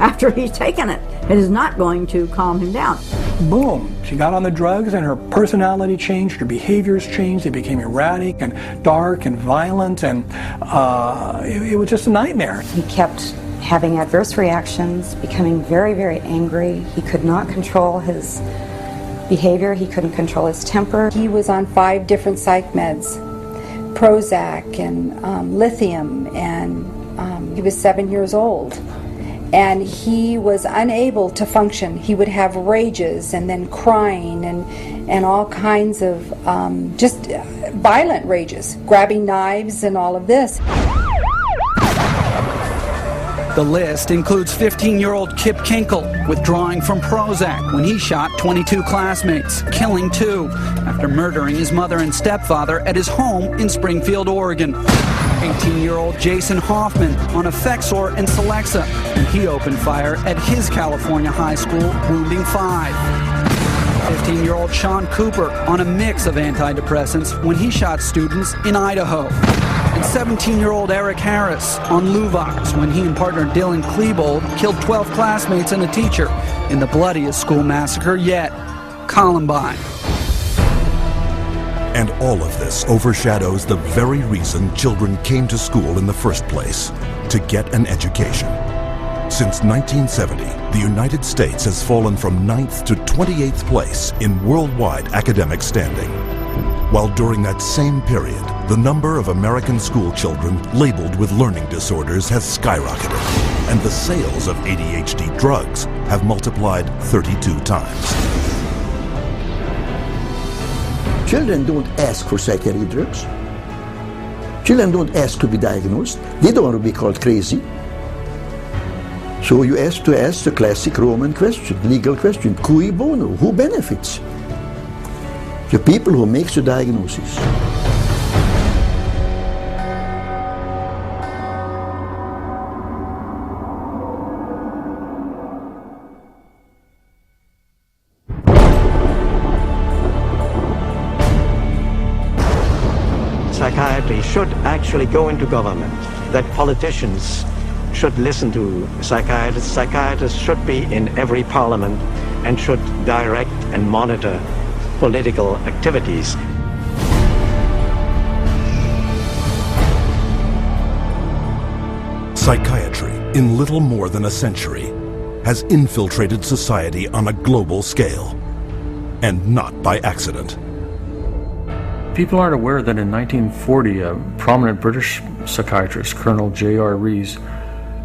after he's taken it. It is not going to calm him down. Boom, she got on the drugs and her personality changed, her behaviors changed, they became erratic and dark and violent, and it was just a nightmare. He kept having adverse reactions, becoming very, very angry. He could not control his behavior, he couldn't control his temper. He was on 5 different psych meds, Prozac and lithium, and he was 7 years old. And he was unable to function. He would have rages and then crying and all kinds of just violent rages, grabbing knives and all of this. The list includes 15-year-old Kip Kinkle withdrawing from Prozac when he shot 22 classmates, killing 2 after murdering his mother and stepfather at his home in Springfield, Oregon. 18-year-old Jason Hoffman on Effexor and Celexa when he opened fire at his California high school, wounding 5. 15-year-old Sean Cooper on a mix of antidepressants when he shot students in Idaho. and 17-year-old Eric Harris on Luvox when he and partner Dylan Klebold killed 12 classmates and a teacher in the bloodiest school massacre yet, Columbine. And all of this overshadows the very reason children came to school in the first place, to get an education. Since 1970, the United States has fallen from 9th to 28th place in worldwide academic standing. While during that same period, the number of American school children labeled with learning disorders has skyrocketed, and the sales of ADHD drugs have multiplied 32 times. Children don't ask for psychiatric drugs. Children don't ask to be diagnosed. They don't want to be called crazy. So you ask the classic Roman question, legal question, cui bono, who benefits? The people who make the diagnosis. Psychiatry should actually go into government, that politicians should listen to psychiatrists. Psychiatrists should be in every parliament and should direct and monitor political activities. Psychiatry, in little more than a century, has infiltrated society on a global scale, and not by accident. People aren't aware that in 1940, a prominent British psychiatrist, Colonel J.R. Rees,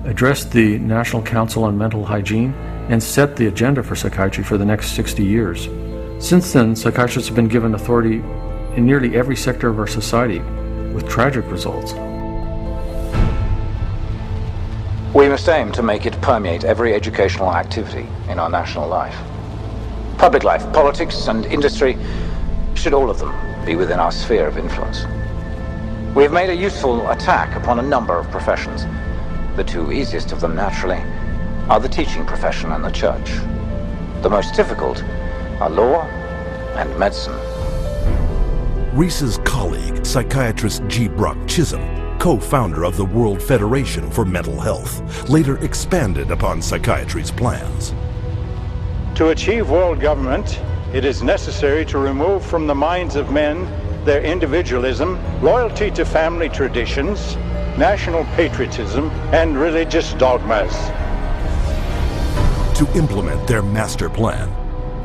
addressed the National Council on Mental Hygiene and set the agenda for psychiatry for the next 60 years. Since then, psychiatrists have been given authority in nearly every sector of our society, with tragic results. We must aim to make it permeate every educational activity in our national life. Public life, politics, and industry should all of them be within our sphere of influence. We have made a useful attack upon a number of professions. The two easiest of them, naturally, are the teaching profession and the church. The most difficult are law and medicine. Rees's colleague, psychiatrist G. Brock Chisholm, co-founder of the World Federation for Mental Health, later expanded upon psychiatry's plans. To achieve world government, it is necessary to remove from the minds of men their individualism, loyalty to family traditions, national patriotism, and religious dogmas. To implement their master plan,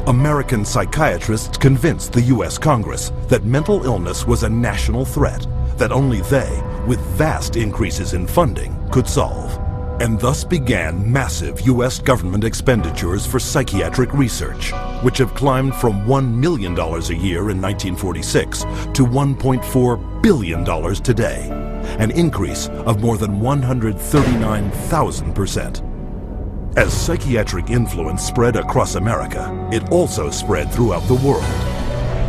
American psychiatrists convinced the U.S. Congress that mental illness was a national threat that only they, with vast increases in funding, could solve. And thus began massive U.S. government expenditures for psychiatric research, which have climbed from $1 million a year in 1946 to $1.4 billion today, an increase of more than 139,000%. As psychiatric influence spread across America, it also spread throughout the world.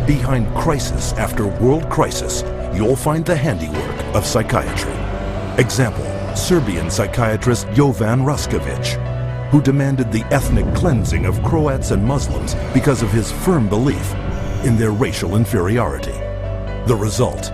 Behind crisis after world crisis, you'll find the handiwork of psychiatry. Example, Serbian psychiatrist Jovan Raskovic, who demanded the ethnic cleansing of Croats and Muslims because of his firm belief in their racial inferiority. The result,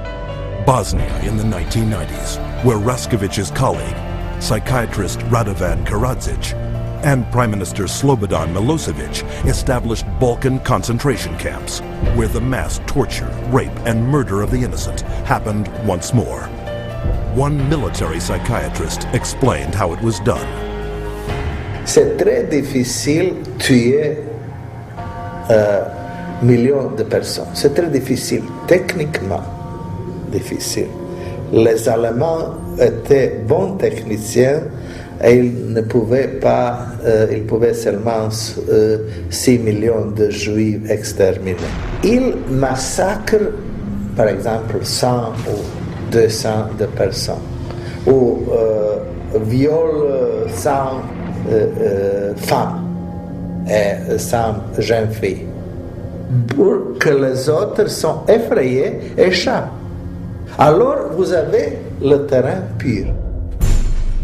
Bosnia in the 1990s, where Raskovic's colleague, psychiatrist Radovan Karadzic, and Prime Minister Slobodan Milosevic established Balkan concentration camps, where the mass torture, rape, and murder of the innocent happened once more. One military psychiatrist explained how it was done. C'est très difficile tuer millions de personnes. C'est très difficile, techniquement difficile. Les Allemands étaient bons techniciens et ils ne pouvaient pas, ils pouvaient seulement 6 millions de Juifs exterminés. Ils massacrent, par exemple, 100 ou 200 de personnes, ou violent 100 femmes et 100 jeunes filles, pour que les autres sont effrayés et échappent. Alors vous avez le terrain pur.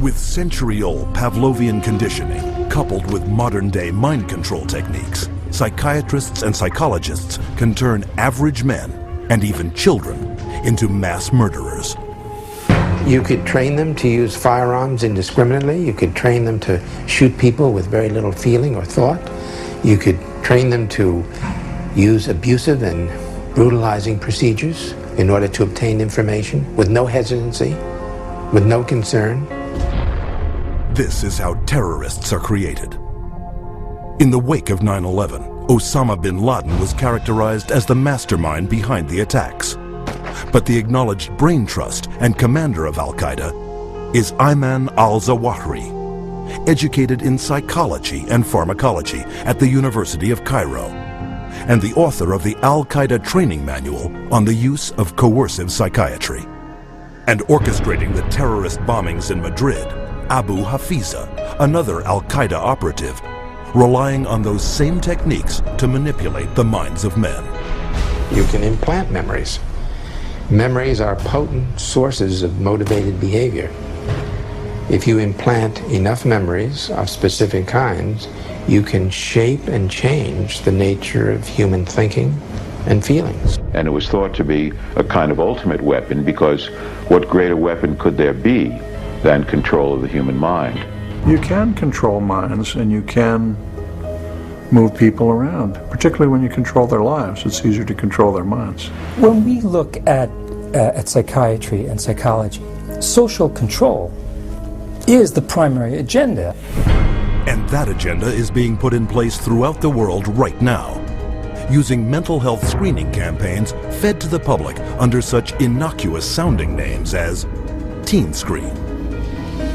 With century-old Pavlovian conditioning, coupled with modern-day mind control techniques, psychiatrists and psychologists can turn average men, and even children, into mass murderers. You could train them to use firearms indiscriminately. You could train them to shoot people with very little feeling or thought. You could train them to use abusive and brutalizing procedures in order to obtain information with no hesitancy, with no concern. This is how terrorists are created. In the wake of 9/11, Osama bin Laden was characterized as the mastermind behind the attacks. But the acknowledged brain trust and commander of Al-Qaeda is Ayman al-Zawahiri, educated in psychology and pharmacology at the University of Cairo, and the author of the Al-Qaeda training manual on the use of coercive psychiatry. And orchestrating the terrorist bombings in Madrid, Abu Hafiza, another Al-Qaeda operative, relying on those same techniques to manipulate the minds of men. You can implant memories. Memories are potent sources of motivated behavior. If you implant enough memories of specific kinds, you can shape and change the nature of human thinking and feelings. And it was thought to be a kind of ultimate weapon, because what greater weapon could there be than control of the human mind? You can control minds, and you can move people around, particularly when you control their lives. It's easier to control their minds. When we look at psychiatry and psychology, social control is the primary agenda. And that agenda is being put in place throughout the world right now, using mental health screening campaigns fed to the public under such innocuous sounding names as Teen Screen.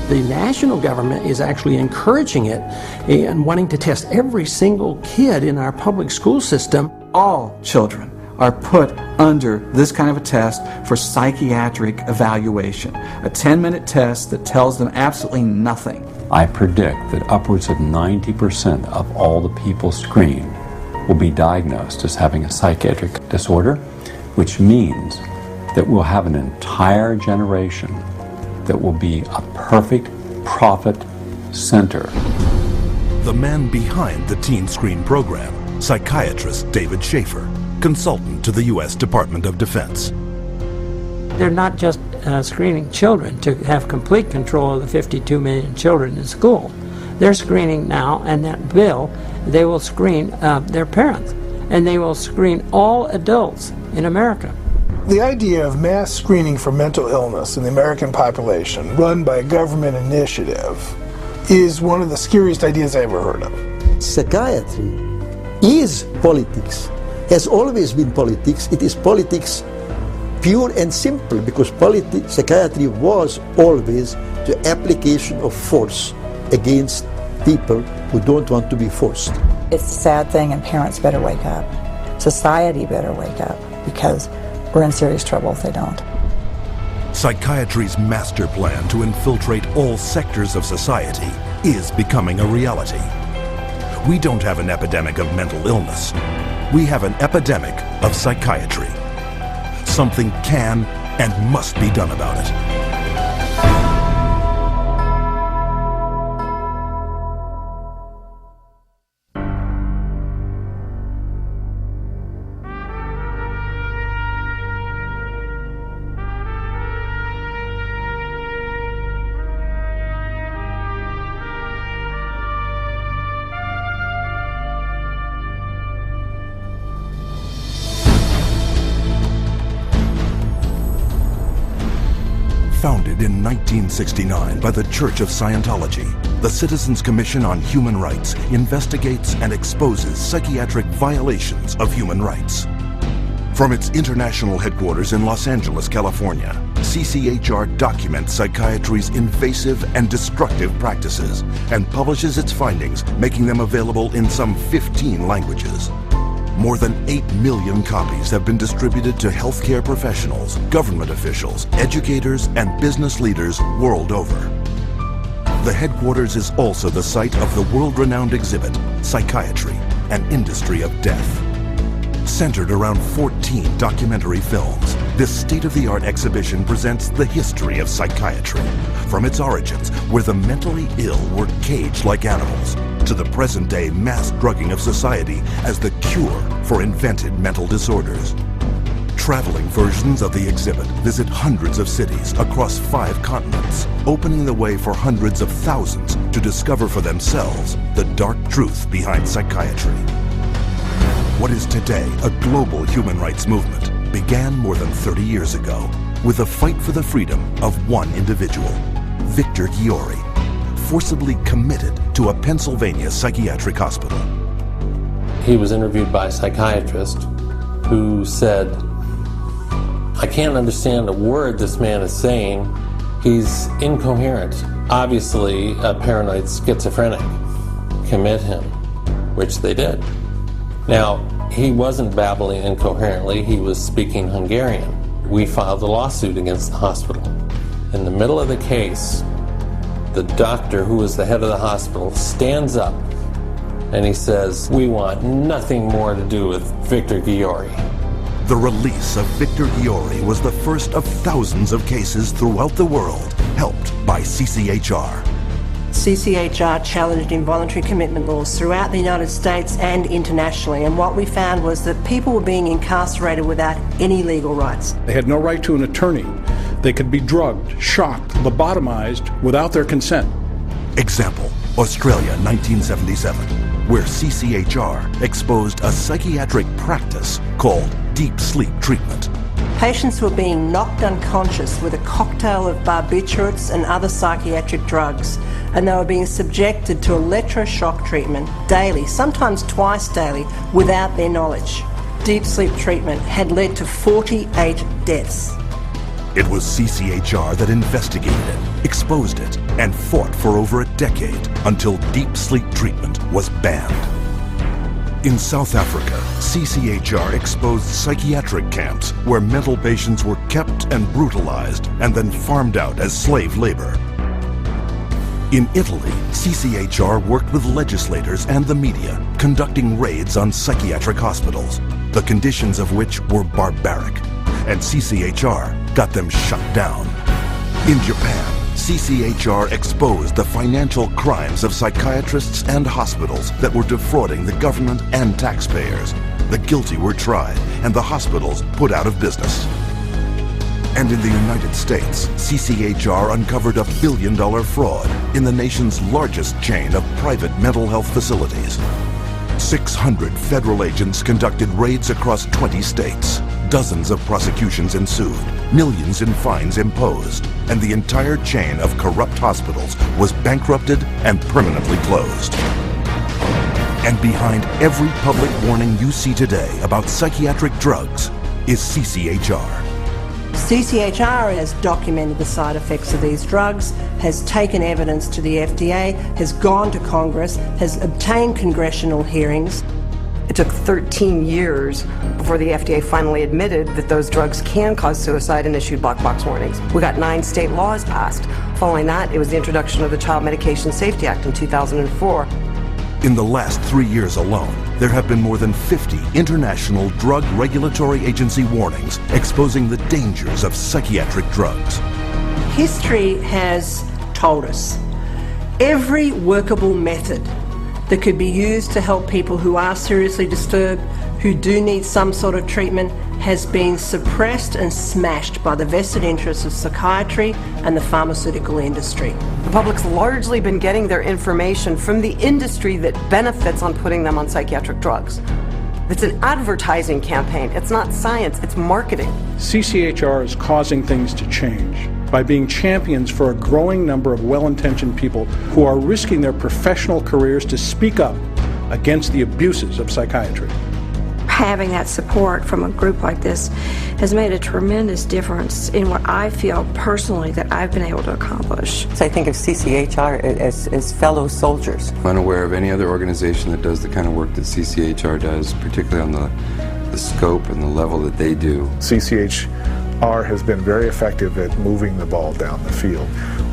The national government is actually encouraging it and wanting to test every single kid in our public school system. All children are put under this kind of a test for psychiatric evaluation, a 10-minute test that tells them absolutely nothing. I predict that upwards of 90% of all the people screened will be diagnosed as having a psychiatric disorder, which means that we'll have an entire generation that will be a perfect profit center. The man behind the Teen Screen program, psychiatrist David Schaefer, consultant to the U.S. Department of Defense. They're not just screening children to have complete control of the 52 million children in school. They're screening now, and that bill, they will screen their parents, and they will screen all adults in America. The idea of mass screening for mental illness in the American population, run by a government initiative, is one of the scariest ideas I ever heard of. Psychiatry is politics, has always been politics. It is politics pure and simple, because psychiatry was always the application of force against people who don't want to be forced. It's a sad thing, and parents better wake up. Society better wake up, because we're in serious trouble if they don't. Psychiatry's master plan to infiltrate all sectors of society is becoming a reality. We don't have an epidemic of mental illness. We have an epidemic of psychiatry. Something can and must be done about it. Founded in 1969 by the Church of Scientology, the Citizens Commission on Human Rights investigates and exposes psychiatric violations of human rights. From its international headquarters in Los Angeles, California, CCHR documents psychiatry's invasive and destructive practices and publishes its findings, making them available in some 15 languages. More than 8 million copies have been distributed to healthcare professionals, government officials, educators, and business leaders world over. The headquarters is also the site of the world-renowned exhibit, Psychiatry, an Industry of Death. Centered around 14 documentary films, this state-of-the-art exhibition presents the history of psychiatry, from its origins, where the mentally ill were caged like animals, to the present-day mass drugging of society as the cure for invented mental disorders. Traveling versions of the exhibit visit hundreds of cities across 5 continents, opening the way for hundreds of thousands to discover for themselves the dark truth behind psychiatry. What is today a global human rights movement began more than 30 years ago with a fight for the freedom of one individual, Victor Ghiori, forcibly committed to a Pennsylvania psychiatric hospital. He was interviewed by a psychiatrist who said, "I can't understand a word this man is saying. He's incoherent. Obviously a paranoid schizophrenic. Commit him," which they did. Now, he wasn't babbling incoherently, he was speaking Hungarian. We filed a lawsuit against the hospital. In the middle of the case, the doctor, who was the head of the hospital, stands up and he says, "We want nothing more to do with Victor Ghiori." The release of Victor Ghiori was the first of thousands of cases throughout the world, helped by CCHR. CCHR challenged involuntary commitment laws throughout the United States and internationally, and what we found was that people were being incarcerated without any legal rights. They had no right to an attorney. They could be drugged, shocked, lobotomized without their consent. Example, Australia, 1977, where CCHR exposed a psychiatric practice called deep sleep treatment. Patients were being knocked unconscious with a cocktail of barbiturates and other psychiatric drugs, and they were being subjected to electroshock treatment daily, sometimes twice daily, without their knowledge. Deep sleep treatment had led to 48 deaths. It was CCHR that investigated it, exposed it, and fought for over a decade until deep sleep treatment was banned. In South Africa, CCHR exposed psychiatric camps where mental patients were kept and brutalized and then farmed out as slave labor. In Italy, CCHR worked with legislators and the media, conducting raids on psychiatric hospitals, the conditions of which were barbaric, and CCHR got them shut down. In Japan, CCHR exposed the financial crimes of psychiatrists and hospitals that were defrauding the government and taxpayers. The guilty were tried and the hospitals put out of business. And in the United States, CCHR uncovered a billion-dollar fraud in the nation's largest chain of private mental health facilities. 600 federal agents conducted raids across 20 states. Dozens of prosecutions ensued, millions in fines imposed, and the entire chain of corrupt hospitals was bankrupted and permanently closed. And behind every public warning you see today about psychiatric drugs is CCHR. CCHR has documented the side effects of these drugs, has taken evidence to the FDA, has gone to Congress, has obtained congressional hearings. It took 13 years before the FDA finally admitted that those drugs can cause suicide and issued black box warnings. We got 9 state laws passed. Following that, it was the introduction of the Child Medication Safety Act in 2004. In the last 3 years alone, there have been more than 50 international drug regulatory agency warnings exposing the dangers of psychiatric drugs. History has told us every workable method that could be used to help people who are seriously disturbed, who do need some sort of treatment, has been suppressed and smashed by the vested interests of psychiatry and the pharmaceutical industry. The public's largely been getting their information from the industry that benefits on putting them on psychiatric drugs. It's an advertising campaign. It's not science, it's marketing. CCHR is causing things to change by being champions for a growing number of well-intentioned people who are risking their professional careers to speak up against the abuses of psychiatry. Having that support from a group like this has made a tremendous difference in what I feel personally that I've been able to accomplish. So I think of CCHR as fellow soldiers. I'm unaware of any other organization that does the kind of work that CCHR does, particularly on the scope and the level that they do. CCHR has been very effective at moving the ball down the field.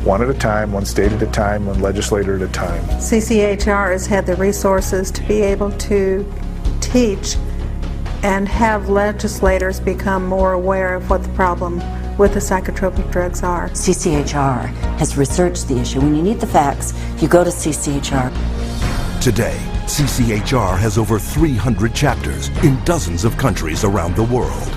One at a time, one state at a time, one legislator at a time. CCHR has had the resources to be able to teach and have legislators become more aware of what the problem with the psychotropic drugs are. CCHR has researched the issue. When you need the facts, you go to CCHR. Today, CCHR has over 300 chapters in dozens of countries around the world.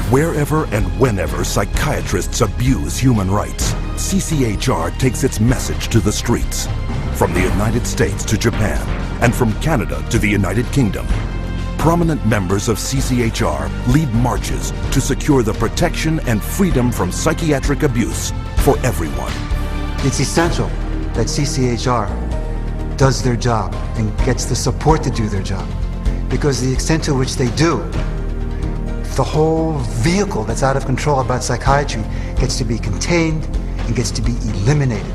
Wherever and whenever psychiatrists abuse human rights, CCHR takes its message to the streets. From the United States to Japan, and from Canada to the United Kingdom. Prominent members of CCHR lead marches to secure the protection and freedom from psychiatric abuse for everyone. It's essential that CCHR does their job and gets the support to do their job. Because the extent to which they do, the whole vehicle that's out of control about psychiatry gets to be contained and gets to be eliminated.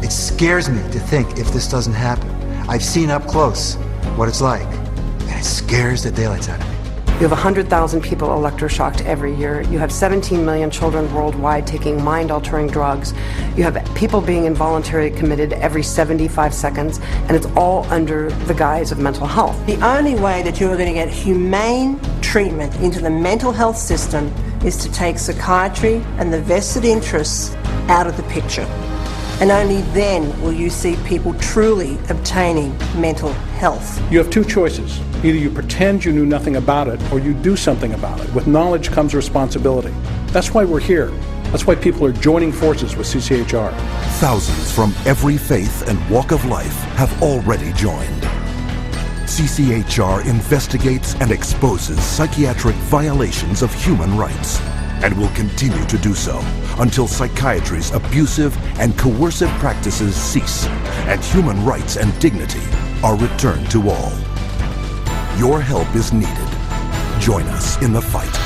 It scares me to think if this doesn't happen. I've seen up close what it's like, and it scares the daylights out of me. You have 100,000 people electroshocked every year. You have 17 million children worldwide taking mind-altering drugs. You have people being involuntarily committed every 75 seconds, and it's all under the guise of mental health. The only way that you are going to get humane treatment into the mental health system is to take psychiatry and the vested interests out of the picture. And only then will you see people truly obtaining mental health. You have two choices. Either you pretend you knew nothing about it, or you do something about it. With knowledge comes responsibility. That's why we're here. That's why people are joining forces with CCHR. Thousands from every faith and walk of life have already joined. CCHR investigates and exposes psychiatric violations of human rights, and will continue to do so until psychiatry's abusive and coercive practices cease and human rights and dignity are returned to all. Your help is needed. Join us in the fight.